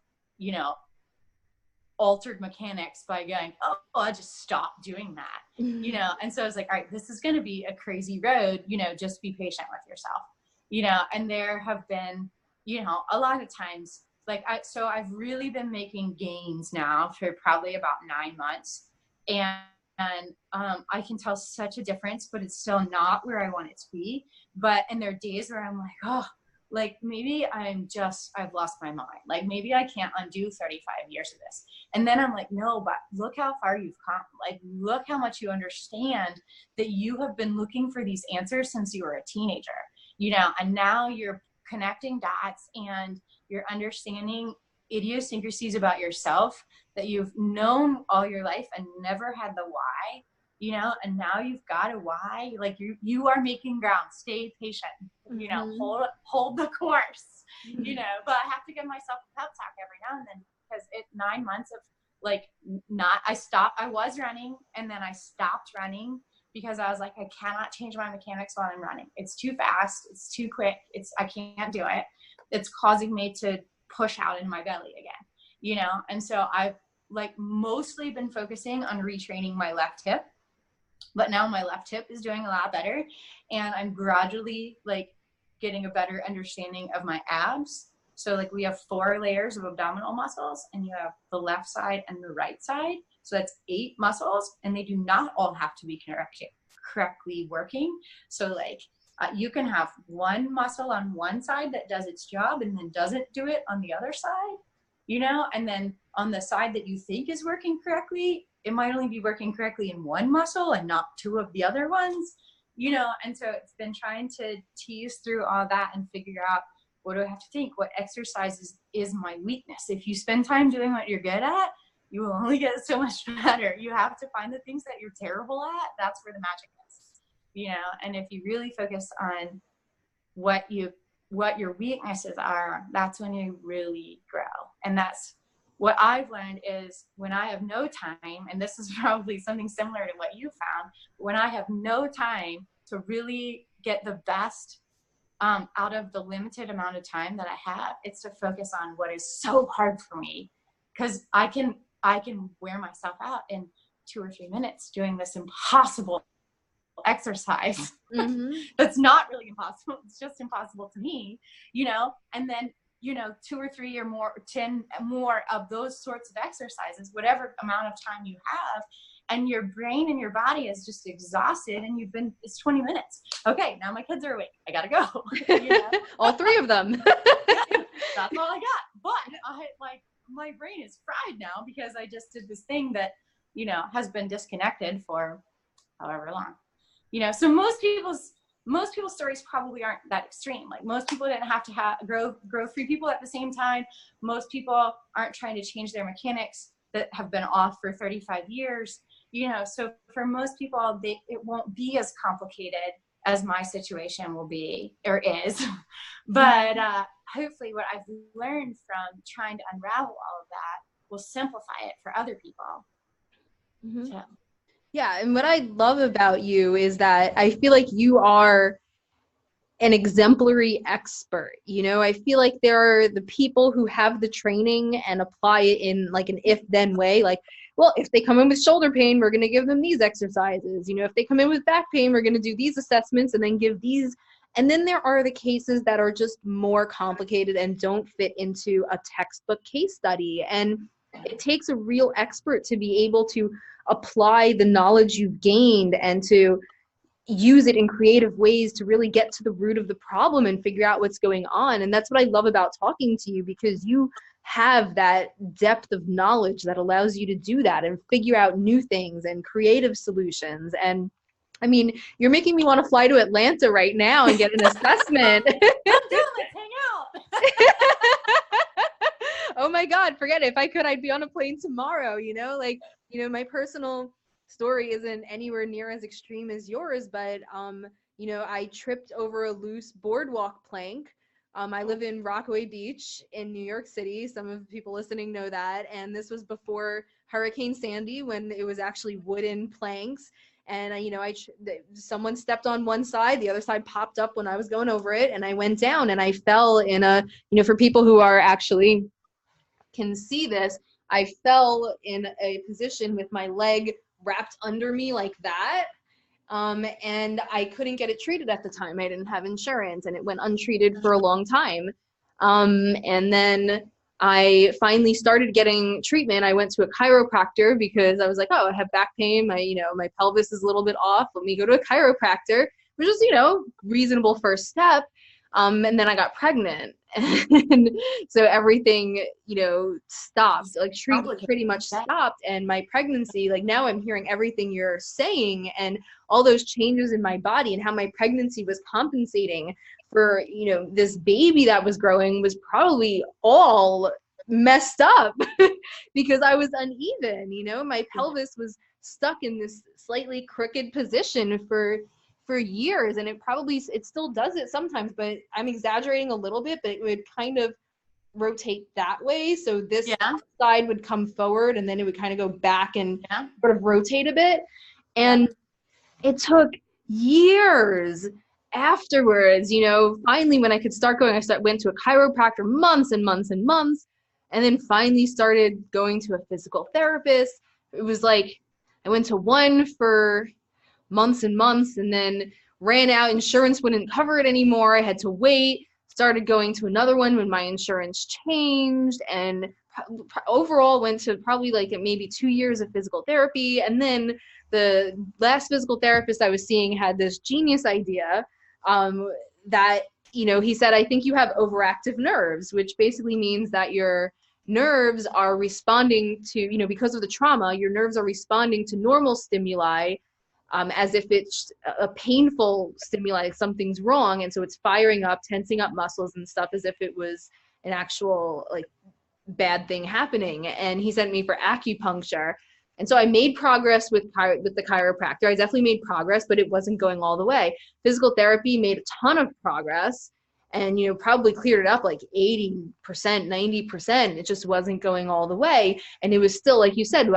altered mechanics by going, oh, I just stopped doing that, And so I was like, all right, this is going to be a crazy road, just be patient with yourself, and there have been, a lot of times so I've really been making gains now for probably about 9 months. And I can tell such a difference, but it's still not where I want it to be. And there are days where I'm like, oh, like maybe I've lost my mind. Like maybe I can't undo 35 years of this. And then I'm like, no, but look how far you've come. Like, look how much you understand that you have been looking for these answers since you were a teenager, you know, and now you're connecting dots and you're understanding idiosyncrasies about yourself that you've known all your life and never had the why, you know, and now you've got a why. Like you are making ground. Stay patient, you know, hold the course, you know. But I have to give myself a pep talk every now and then, because 9 months of like I was running and then I stopped running because I was like, I cannot change my mechanics while I'm running. It's too fast. It's too quick. I can't do it. It's causing me to push out in my belly again, you know? And so I've like mostly been focusing on retraining my left hip, but now my left hip is doing a lot better. And I'm gradually like getting a better understanding of my abs. So like we have 4 layers of abdominal muscles, and you have the left side and the right side. So that's 8 muscles, and they do not all have to be correctly working. So like you can have one muscle on one side that does its job and then doesn't do it on the other side, you know, and then on the side that you think is working correctly, it might only be working correctly in one muscle and not 2 of the other ones, you know. And so it's been trying to tease through all that and figure out, what do I have to think? What exercises is my weakness? If you spend time doing what you're good at, you will only get so much better. You have to find the things that you're terrible at. That's where the magic is, you know. And if you really focus on what your weaknesses are, that's when you really grow. And that's what I've learned is when I have no time, and this is probably something similar to what you found, when I have no time to really get the best out of the limited amount of time that I have, it's to focus on what is so hard for me, because I can wear myself out in 2 or 3 minutes doing this impossible exercise. That's not really impossible. It's just impossible to me, you know. And then, you know, 2 or 3 or more, 10 more of those sorts of exercises, whatever amount of time you have, and your brain and your body is just exhausted, and it's 20 minutes. Okay, now my kids are awake. I gotta go. You know? All 3 of them. That's all I got. But my brain is fried now because I just did this thing that, you know, has been disconnected for however long. You know, so most people's stories probably aren't that extreme. Like most people didn't have to grow 3 people at the same time. Most people aren't trying to change their mechanics that have been off for 35 years. You know, so for most people, it won't be as complicated as my situation will be or is. But hopefully what I've learned from trying to unravel all of that will simplify it for other people. So. Yeah, and what I love about you is that I feel like you are an exemplary expert. You know, I feel like there are the people who have the training and apply it in like an if-then way. Like, well, if they come in with shoulder pain, we're going to give them these exercises. You know, if they come in with back pain, we're going to do these assessments and then give these. And then there are the cases that are just more complicated and don't fit into a textbook case study. And it takes a real expert to be able to apply the knowledge you've gained and to use it in creative ways to really get to the root of the problem and figure out what's going on. And that's what I love about talking to you, because you have that depth of knowledge that allows you to do that and figure out new things and creative solutions. And I mean, you're making me want to fly to Atlanta right now and get an assessment. Let's hang out. Oh my God, forget it. If I could, I'd be on a plane tomorrow, you know, like, you know, my personal story isn't anywhere near as extreme as yours, but, you know, I tripped over a loose boardwalk plank. I live in Rockaway Beach in New York City. Some of the people listening know that. And this was before Hurricane Sandy, when it was actually wooden planks. And, you know, someone stepped on one side, the other side popped up when I was going over it, and I went down and I fell in a, you know, for people who are actually can see this, I fell in a position with my leg wrapped under me like that. And I couldn't get it treated at the time. I didn't have insurance, and it went untreated for a long time. And then I finally started getting treatment. I went to a chiropractor because I was like, oh, I have back pain. My pelvis is a little bit off. Let me go to a chiropractor, which is, you know, reasonable first step. And then I got pregnant. And so everything, stopped, like treatment pretty much stopped. And my pregnancy, like now I'm hearing everything you're saying and all those changes in my body and how my pregnancy was compensating for, this baby that was growing was probably all messed up because I was uneven, my pelvis was stuck in this slightly crooked position for years, and it still does it sometimes, but I'm exaggerating a little bit, but it would kind of rotate that way, so this side would come forward and then it would kind of go back and sort of rotate a bit. And it took years afterwards, finally when I could start going, went to a chiropractor months and months and months, and then finally started going to a physical therapist. It was like I went to one for months and months and then ran out. Insurance wouldn't cover it anymore. I had to wait. Started going to another one when my insurance changed, and overall went to probably like maybe 2 years of physical therapy. And then the last physical therapist I was seeing had this genius idea that, he said, I think you have overactive nerves, which basically means that your nerves are responding to, because of the trauma, your nerves are responding to normal stimuli as if it's a painful stimuli, like something's wrong. And so it's firing up, tensing up muscles and stuff as if it was an actual like bad thing happening. And he sent me for acupuncture. And so I made progress with the chiropractor. I definitely made progress, but it wasn't going all the way. Physical therapy made a ton of progress and, probably cleared it up like 80%, 90%. It just wasn't going all the way. And it was still, like you said,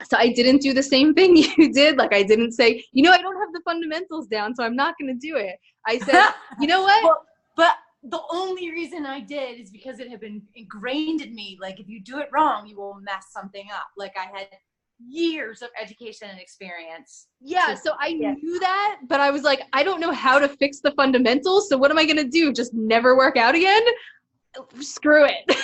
so I didn't do the same thing you did. Like I didn't say, I don't have the fundamentals down, so I'm not going to do it. I said, you know what? Well, but the only reason I did is because it had been ingrained in me. Like if you do it wrong, you will mess something up. Like I had years of education and experience. Yeah, so I knew that, but I was like, I don't know how to fix the fundamentals. So what am I going to do? Just never work out again? Screw it.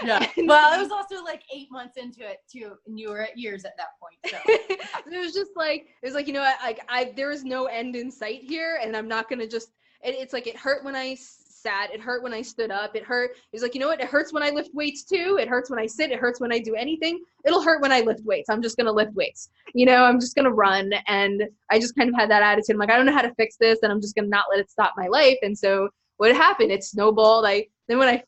Yeah. Well, it was also like 8 months into it too, and you were at years at that point. So it was like, there is no end in sight here, and I'm not gonna just. It's like it hurt when I sat, it hurt when I stood up, it hurt. It was like, it hurts when I lift weights too. It hurts when I sit. It hurts when I do anything. It'll hurt when I lift weights. I'm just gonna lift weights. I'm just gonna run, and I just kind of had that attitude. I'm like, I don't know how to fix this, and I'm just gonna not let it stop my life. And so what happened? It snowballed. Then when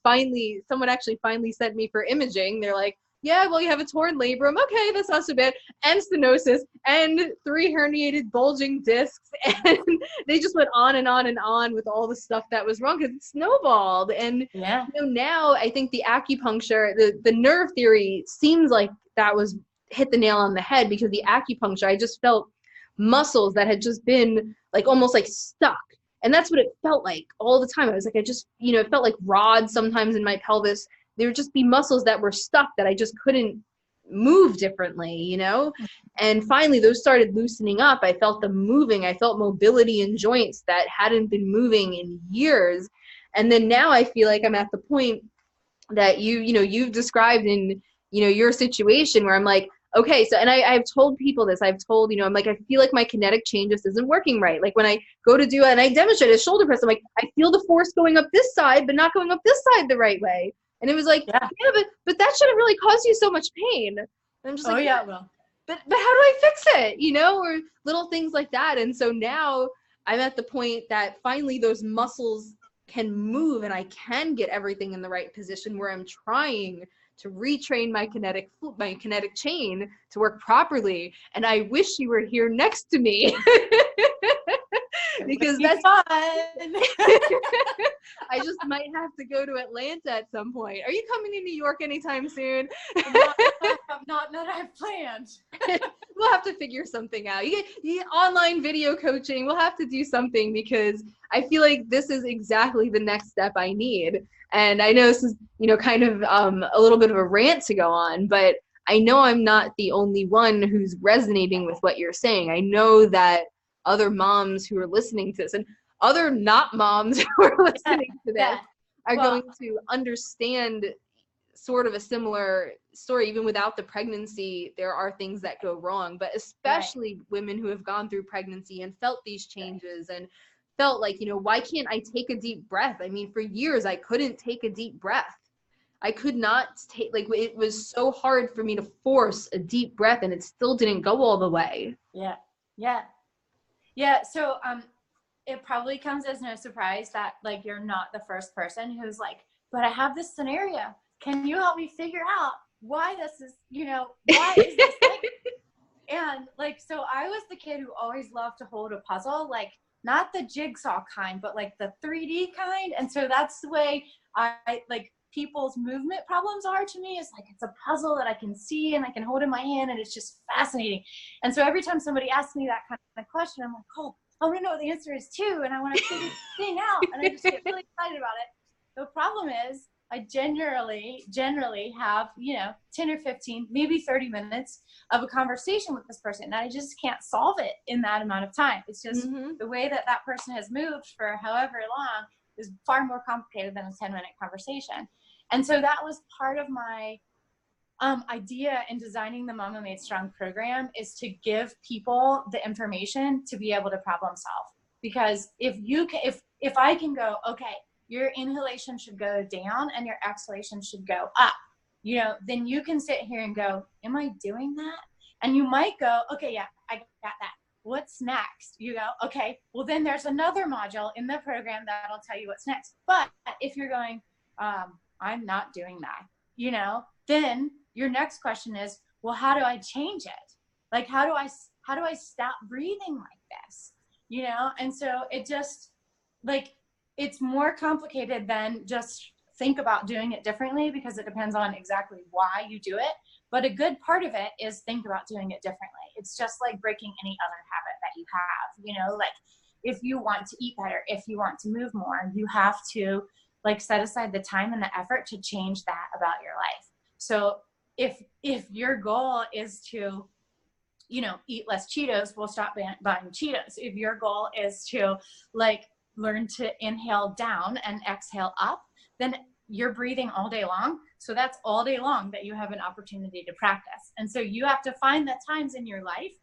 someone actually finally sent me for imaging, they're like, yeah, well, you have a torn labrum. Okay, that's not so bad. And stenosis and 3 herniated bulging discs. And they just went on and on and on with all the stuff that was wrong because it snowballed. And now I think the acupuncture, the nerve theory seems like that was hit the nail on the head, because the acupuncture, I just felt muscles that had just been like almost like stuck. And that's what it felt like all the time. I was like, it felt like rods sometimes in my pelvis. There would just be muscles that were stuck that I just couldn't move differently, And finally, those started loosening up. I felt them moving. I felt mobility in joints that hadn't been moving in years. And then now I feel like I'm at the point that you've described in, your situation where I'm like, okay, so, and I've told people this, I'm like, I feel like my kinetic chain just isn't working right. Like when I go to do it and I demonstrate a shoulder press, I'm like, I feel the force going up this side, but not going up this side the right way. And it was like, yeah but that shouldn't really cause you so much pain. And I'm just like, well, but how do I fix it? Or little things like that. And so now I'm at the point that finally those muscles can move and I can get everything in the right position, where I'm trying to retrain my kinetic chain to work properly. And I wish you were here next to me. Because that's fun. I just might have to go to Atlanta at some point. Are you coming to New York anytime soon? Not that I've planned. We'll have to figure something out. You get online video coaching. We'll have to do something, because I feel like this is exactly the next step I need. And I know this is, kind of a little bit of a rant to go on, but I know I'm not the only one who's resonating with what you're saying. I know that other moms who are listening to this, and other not moms who are listening to this, are going to understand sort of a similar story. Even without the pregnancy, there are things that go wrong, but especially women who have gone through pregnancy and felt these changes and felt like, why can't I take a deep breath? I mean, for years, I couldn't take a deep breath. I could not take, like, it was so hard for me to force a deep breath, and it still didn't go all the way. Yeah. Yeah. Yeah. So, it probably comes as no surprise that like you're not the first person who's like, but I have this scenario. Can you help me figure out why this is, why is this like? And like, so I was the kid who always loved to hold a puzzle, like not the jigsaw kind, but like the 3D kind. And so that's the way I like people's movement problems are to me. Is like, it's a puzzle that I can see and I can hold in my hand, and it's just fascinating. And so every time somebody asks me that kind of question, I'm like, oh, I want to know what the answer is too. And I want to figure this thing out. And I just get really excited about it. The problem is I generally have, 10 or 15, maybe 30 minutes of a conversation with this person. And I just can't solve it in that amount of time. It's just the way that that person has moved for however long is far more complicated than a 10-minute conversation. And so that was part of my idea in designing the Mama Made Strong program, is to give people the information to be able to problem solve. Because if I can go, okay, your inhalation should go down and your exhalation should go up, then you can sit here and go, am I doing that? And you might go, okay, yeah, I got that. What's next? You go, okay, well then there's another module in the program that'll tell you what's next. But if you're going, I'm not doing that, then your next question is, well, how do I change it? Like, how do I stop breathing like this? And so it just like, it's more complicated than just think about doing it differently, because it depends on exactly why you do it. But a good part of it is think about doing it differently. It's just like breaking any other habit that you have, like if you want to eat better, if you want to move more, you have to like set aside the time and the effort to change that about your life. So if your goal is to, eat less Cheetos, we'll stop buying Cheetos. If your goal is to like learn to inhale down and exhale up, then you're breathing all day long. So that's all day long that you have an opportunity to practice. And so you have to find the times in your life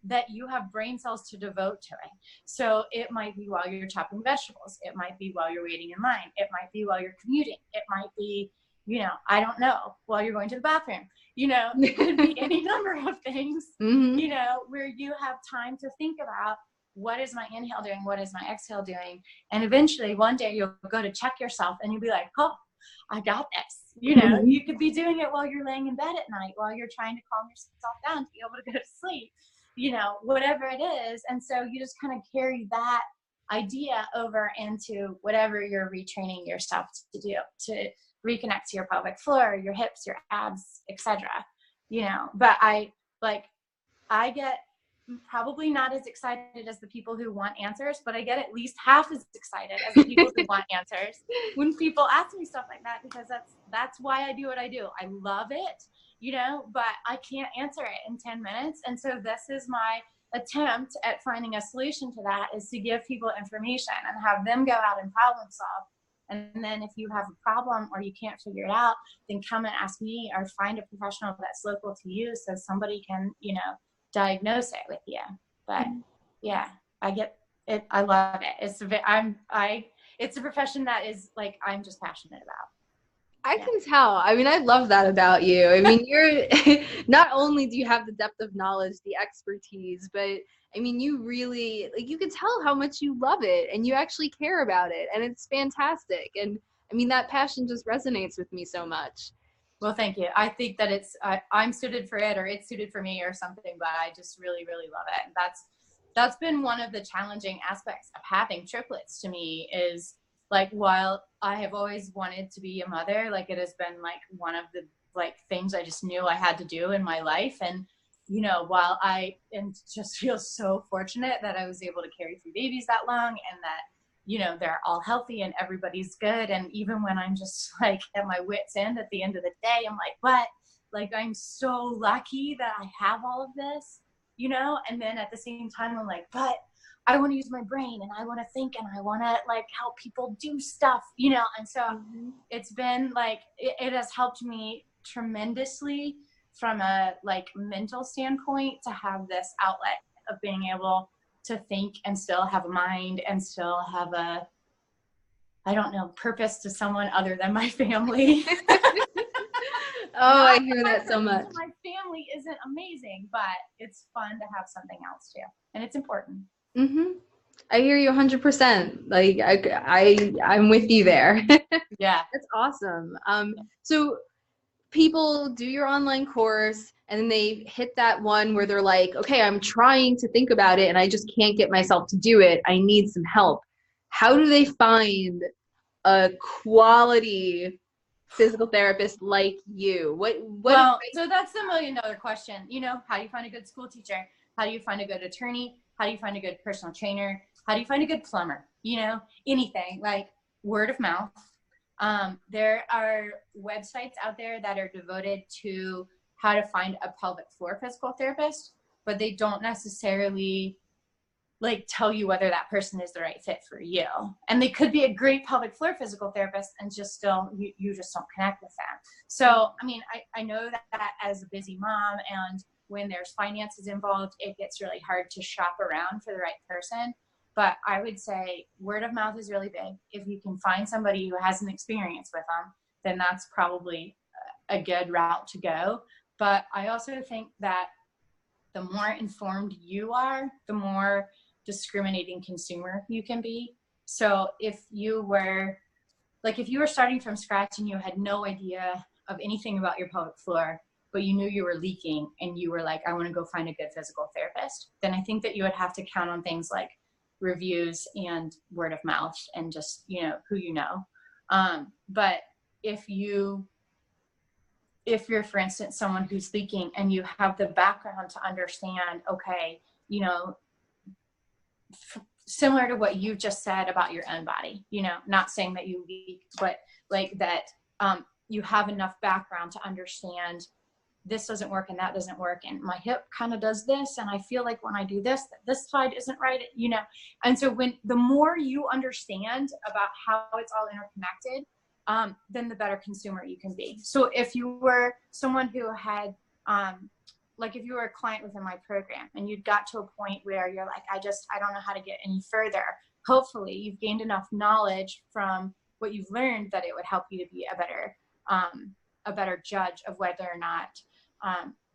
that you have brain cells to devote to it. So it might be while you're chopping vegetables. It might be while you're waiting in line. It might be while you're commuting. It might be, I don't know, while you're going to the bathroom. It could be any number of things, where you have time to think about, what is my inhale doing? What is my exhale doing? And eventually one day you'll go to check yourself and you'll be like, oh, I got this. You could be doing it while you're laying in bed at night, while you're trying to calm yourself down to be able to go to sleep, whatever it is. And so you just kind of carry that idea over into whatever you're retraining yourself to do, to reconnect to your pelvic floor, your hips, your abs, etc. But I get probably not as excited as the people who want answers, but I get at least half as excited as the people who want answers when people ask me stuff like that, because that's why I do what I do. I love it, but I can't answer it in 10 minutes. And so this is my attempt at finding a solution to that, is to give people information and have them go out and problem solve. And then if you have a problem or you can't figure it out, then come and ask me, or find a professional that's local to you so somebody can, diagnose it with you. But yeah, I get it. I love it. It's a profession that is like, I'm just passionate about. I can tell. I mean, I love that about you. I mean, you're not only do you have the depth of knowledge, the expertise, but I mean, you really, like, you can tell how much you love it and you actually care about it, and it's fantastic. And I mean, that passion just resonates with me so much. Well, thank you. I think that I'm suited for it, or it's suited for me or something, but I just really, really love it. And that's been one of the challenging aspects of having triplets to me, is like, while I have always wanted to be a mother, like it has been like one of the like things I just knew I had to do in my life. And, while I just feel so fortunate that I was able to carry 3 babies that long, and that, they're all healthy and everybody's good. And even when I'm just like at my wit's end at the end of the day, I'm like, what? Like, I'm so lucky that I have all of this, and then at the same time, I'm like, but I want to use my brain, and I want to think, and I want to like help people do stuff, and so it's been like, it has helped me tremendously from a like mental standpoint to have this outlet of being able to think and still have a mind and still have a, I don't know, purpose to someone other than my family. Oh, I hear that so much. My family isn't amazing, but it's fun to have something else too, and it's important. Mm-hmm. I hear you 100%. Like I'm with you there. Yeah. That's awesome. So people do your online course and then they hit that one where they're like, okay, I'm trying to think about it and I just can't get myself to do it. I need some help. How do they find a quality physical therapist like you? Well, so that's the $1 million question. You know, how do you find a good school teacher? How do you find a good attorney? How do you find a good personal trainer? How do you find a good plumber? You know, anything, like word of mouth. There are websites out there that are devoted to how to find a pelvic floor physical therapist, but they don't necessarily like tell you whether that person is the right fit for you. And they could be a great pelvic floor physical therapist and just still, you just don't connect with them. So, I mean, I know that as a busy mom, and when there's finances involved, it gets really hard to shop around for the right person. But I would say word of mouth is really big. If you can find somebody who has an experience with them, then that's probably a good route to go. But I also think that the more informed you are, the more discriminating consumer you can be. So if you were starting from scratch and you had no idea of anything about your pelvic floor, but you knew you were leaking and you were like, I want to go find a good physical therapist, then I think that you would have to count on things like reviews and word of mouth and just, you know, who you know. But if you're, for instance, someone who's leaking and you have the background to understand, okay, you know, similar to what you just said about your own body, you know, not saying that you leak, but like that you have enough background to understand this doesn't work and that doesn't work, and my hip kind of does this, and I feel like when I do this, this side isn't right, you know. And so when the more you understand about how it's all interconnected, then the better consumer you can be. So if you were someone who had like if you were a client within my program and you'd got to a point where you're like, I don't know how to get any further, hopefully you've gained enough knowledge from what you've learned that it would help you to be a better judge of whether or not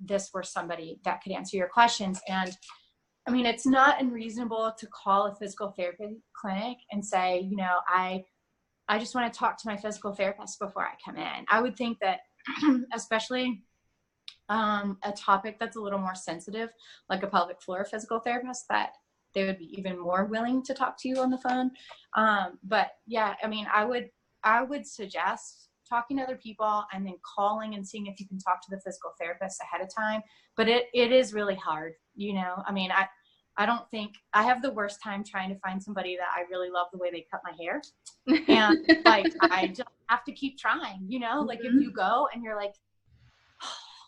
this were somebody that could answer your questions. And I mean, it's not unreasonable to call a physical therapy clinic and say, you know, I just want to talk to my physical therapist before I come in. I would think that especially a topic that's a little more sensitive, like a pelvic floor physical therapist, that they would be even more willing to talk to you on the phone. But yeah, I mean, I would suggest talking to other people and then calling and seeing if you can talk to the physical therapist ahead of time. But it is really hard, you know. I mean, I don't think I have the worst time trying to find somebody that I really love the way they cut my hair. And like, I just have to keep trying, you know, like if you go and you're like,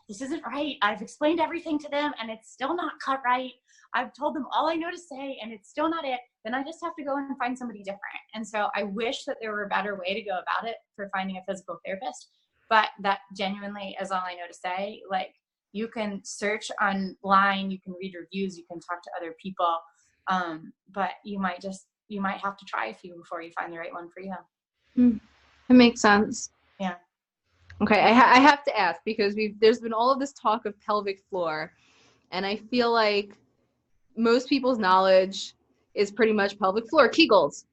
this isn't right, I've explained everything to them and it's still not cut right, I've told them all I know to say and it's still not it, then I just have to go and find somebody different. And so I wish that there were a better way to go about it for finding a physical therapist, but that genuinely is all I know to say. Like, you can search online, you can read reviews, you can talk to other people, but you might have to try a few before you find the right one for you. That makes sense. Yeah. Okay, I have to ask, because there's been all of this talk of pelvic floor, and I feel like most people's knowledge is pretty much pelvic floor, Kegels.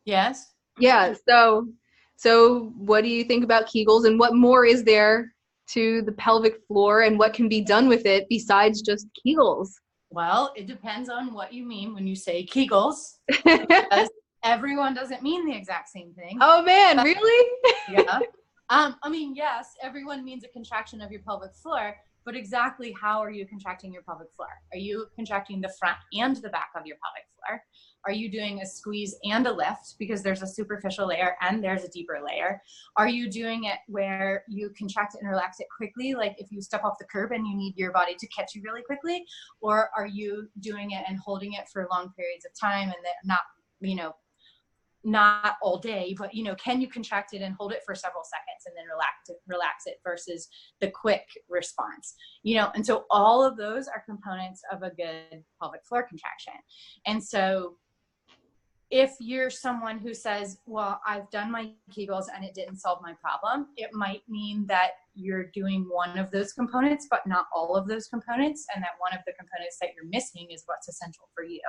Yes. Yeah. So what do you think about Kegels, and what more is there to the pelvic floor, and what can be done with it besides just Kegels? Well, it depends on what you mean when you say Kegels, because everyone doesn't mean the exact same thing. Oh man, really? Yeah. I mean, yes, everyone means a contraction of your pelvic floor, but exactly how are you contracting your pelvic floor? Are you contracting the front and the back of your pelvic floor? Are you doing a squeeze and a lift, because there's a superficial layer and there's a deeper layer? Are you doing it where you contract it and relax it quickly, like if you step off the curb and you need your body to catch you really quickly? Or are you doing it and holding it for long periods of time and then not, you know, not all day, but can you contract it and hold it for several seconds and then relax it versus the quick response, and so all of those are components of a good pelvic floor contraction. And so if you're someone who says, well, I've done my Kegels and it didn't solve my problem, it might mean that you're doing one of those components, but not all of those components, and that one of the components that you're missing is what's essential for you.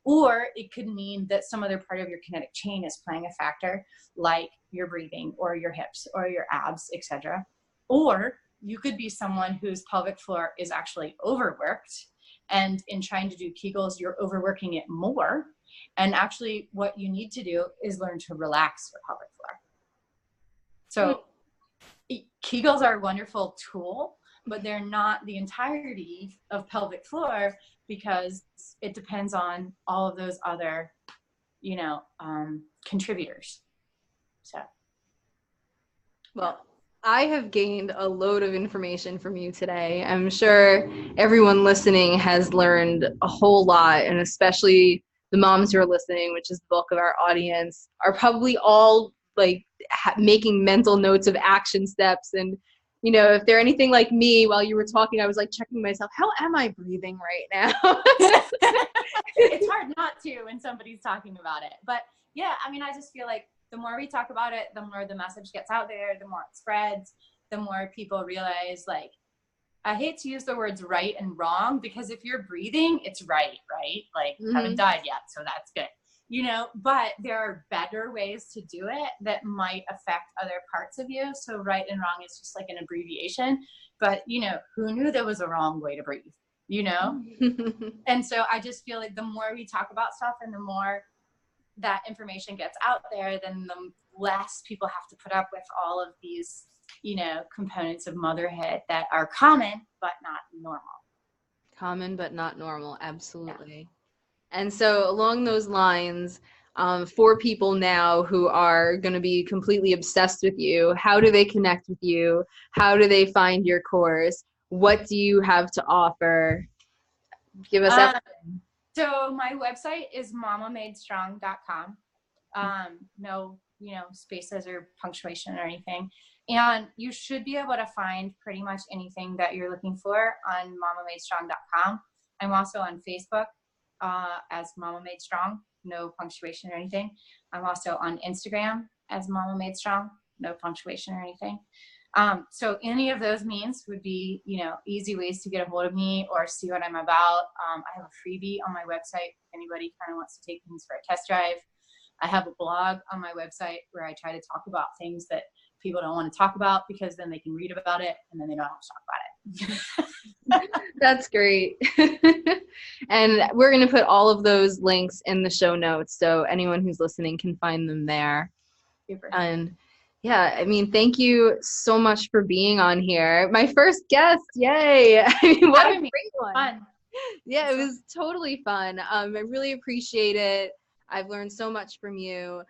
Or it could mean that some other part of your kinetic chain is playing a factor, like your breathing or your hips or your abs, etc. Or you could be someone whose pelvic floor is actually overworked, and in trying to do Kegels, you're overworking it more. And actually what you need to do is learn to relax your pelvic floor. So Kegels are a wonderful tool, but they're not the entirety of pelvic floor, because it depends on all of those other, contributors. So. Well, I have gained a load of information from you today. I'm sure everyone listening has learned a whole lot, and especially the moms who are listening, which is the bulk of our audience, are probably all like making mental notes of action steps. And, if they're anything like me, while you were talking, I was like checking myself, how am I breathing right now? It's hard not to when somebody's talking about it. But yeah, I just feel like the more we talk about it, the more the message gets out there, the more it spreads, the more people realize, like, I hate to use the words right and wrong, because if you're breathing, it's right? Like, haven't died yet, so that's good. But there are better ways to do it that might affect other parts of you. So right and wrong is just like an abbreviation, but who knew there was a wrong way to breathe, And so I just feel like the more we talk about stuff and the more that information gets out there, then the less people have to put up with all of these, components of motherhood that are common, but not normal. Common, but not normal. Absolutely. Yeah. And so along those lines, for people now who are going to be completely obsessed with you, how do they connect with you? How do they find your course? What do you have to offer? Give us everything. So my website is mamamadstrong.com. No, spaces or punctuation or anything. And you should be able to find pretty much anything that you're looking for on mamamadstrong.com. I'm also on Facebook as Mama Made Strong, no punctuation or anything. I'm also on Instagram as Mama Made Strong, no punctuation or anything. So any of those means would be, easy ways to get a hold of me or see what I'm about. I have a freebie on my website if anybody kind of wants to take things for a test drive. I have a blog on my website where I try to talk about things that people don't want to talk about, because then they can read about it and then they don't have to talk about it. That's great. And we're going to put all of those links in the show notes, so anyone who's listening can find them there. Super. And yeah, thank you so much for being on here. My first guest, yay. What a great one. Fun. Yeah, it was totally fun. I really appreciate it. I've learned so much from you.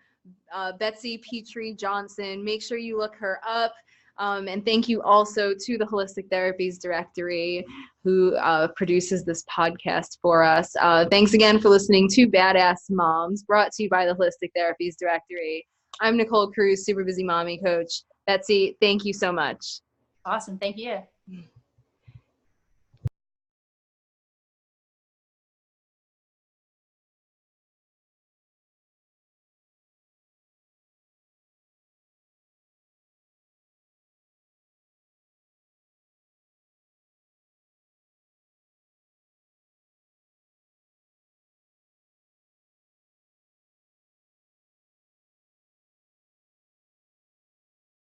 Betsy Petry-Johnson, make sure you look her up. And thank you also to the Holistic Therapies Directory, who produces this podcast for us. Thanks again for listening to Badass Moms, brought to you by the Holistic Therapies Directory. I'm Nicole Cruz, super busy mommy coach. Betsy, thank you so much. Awesome. Thank you.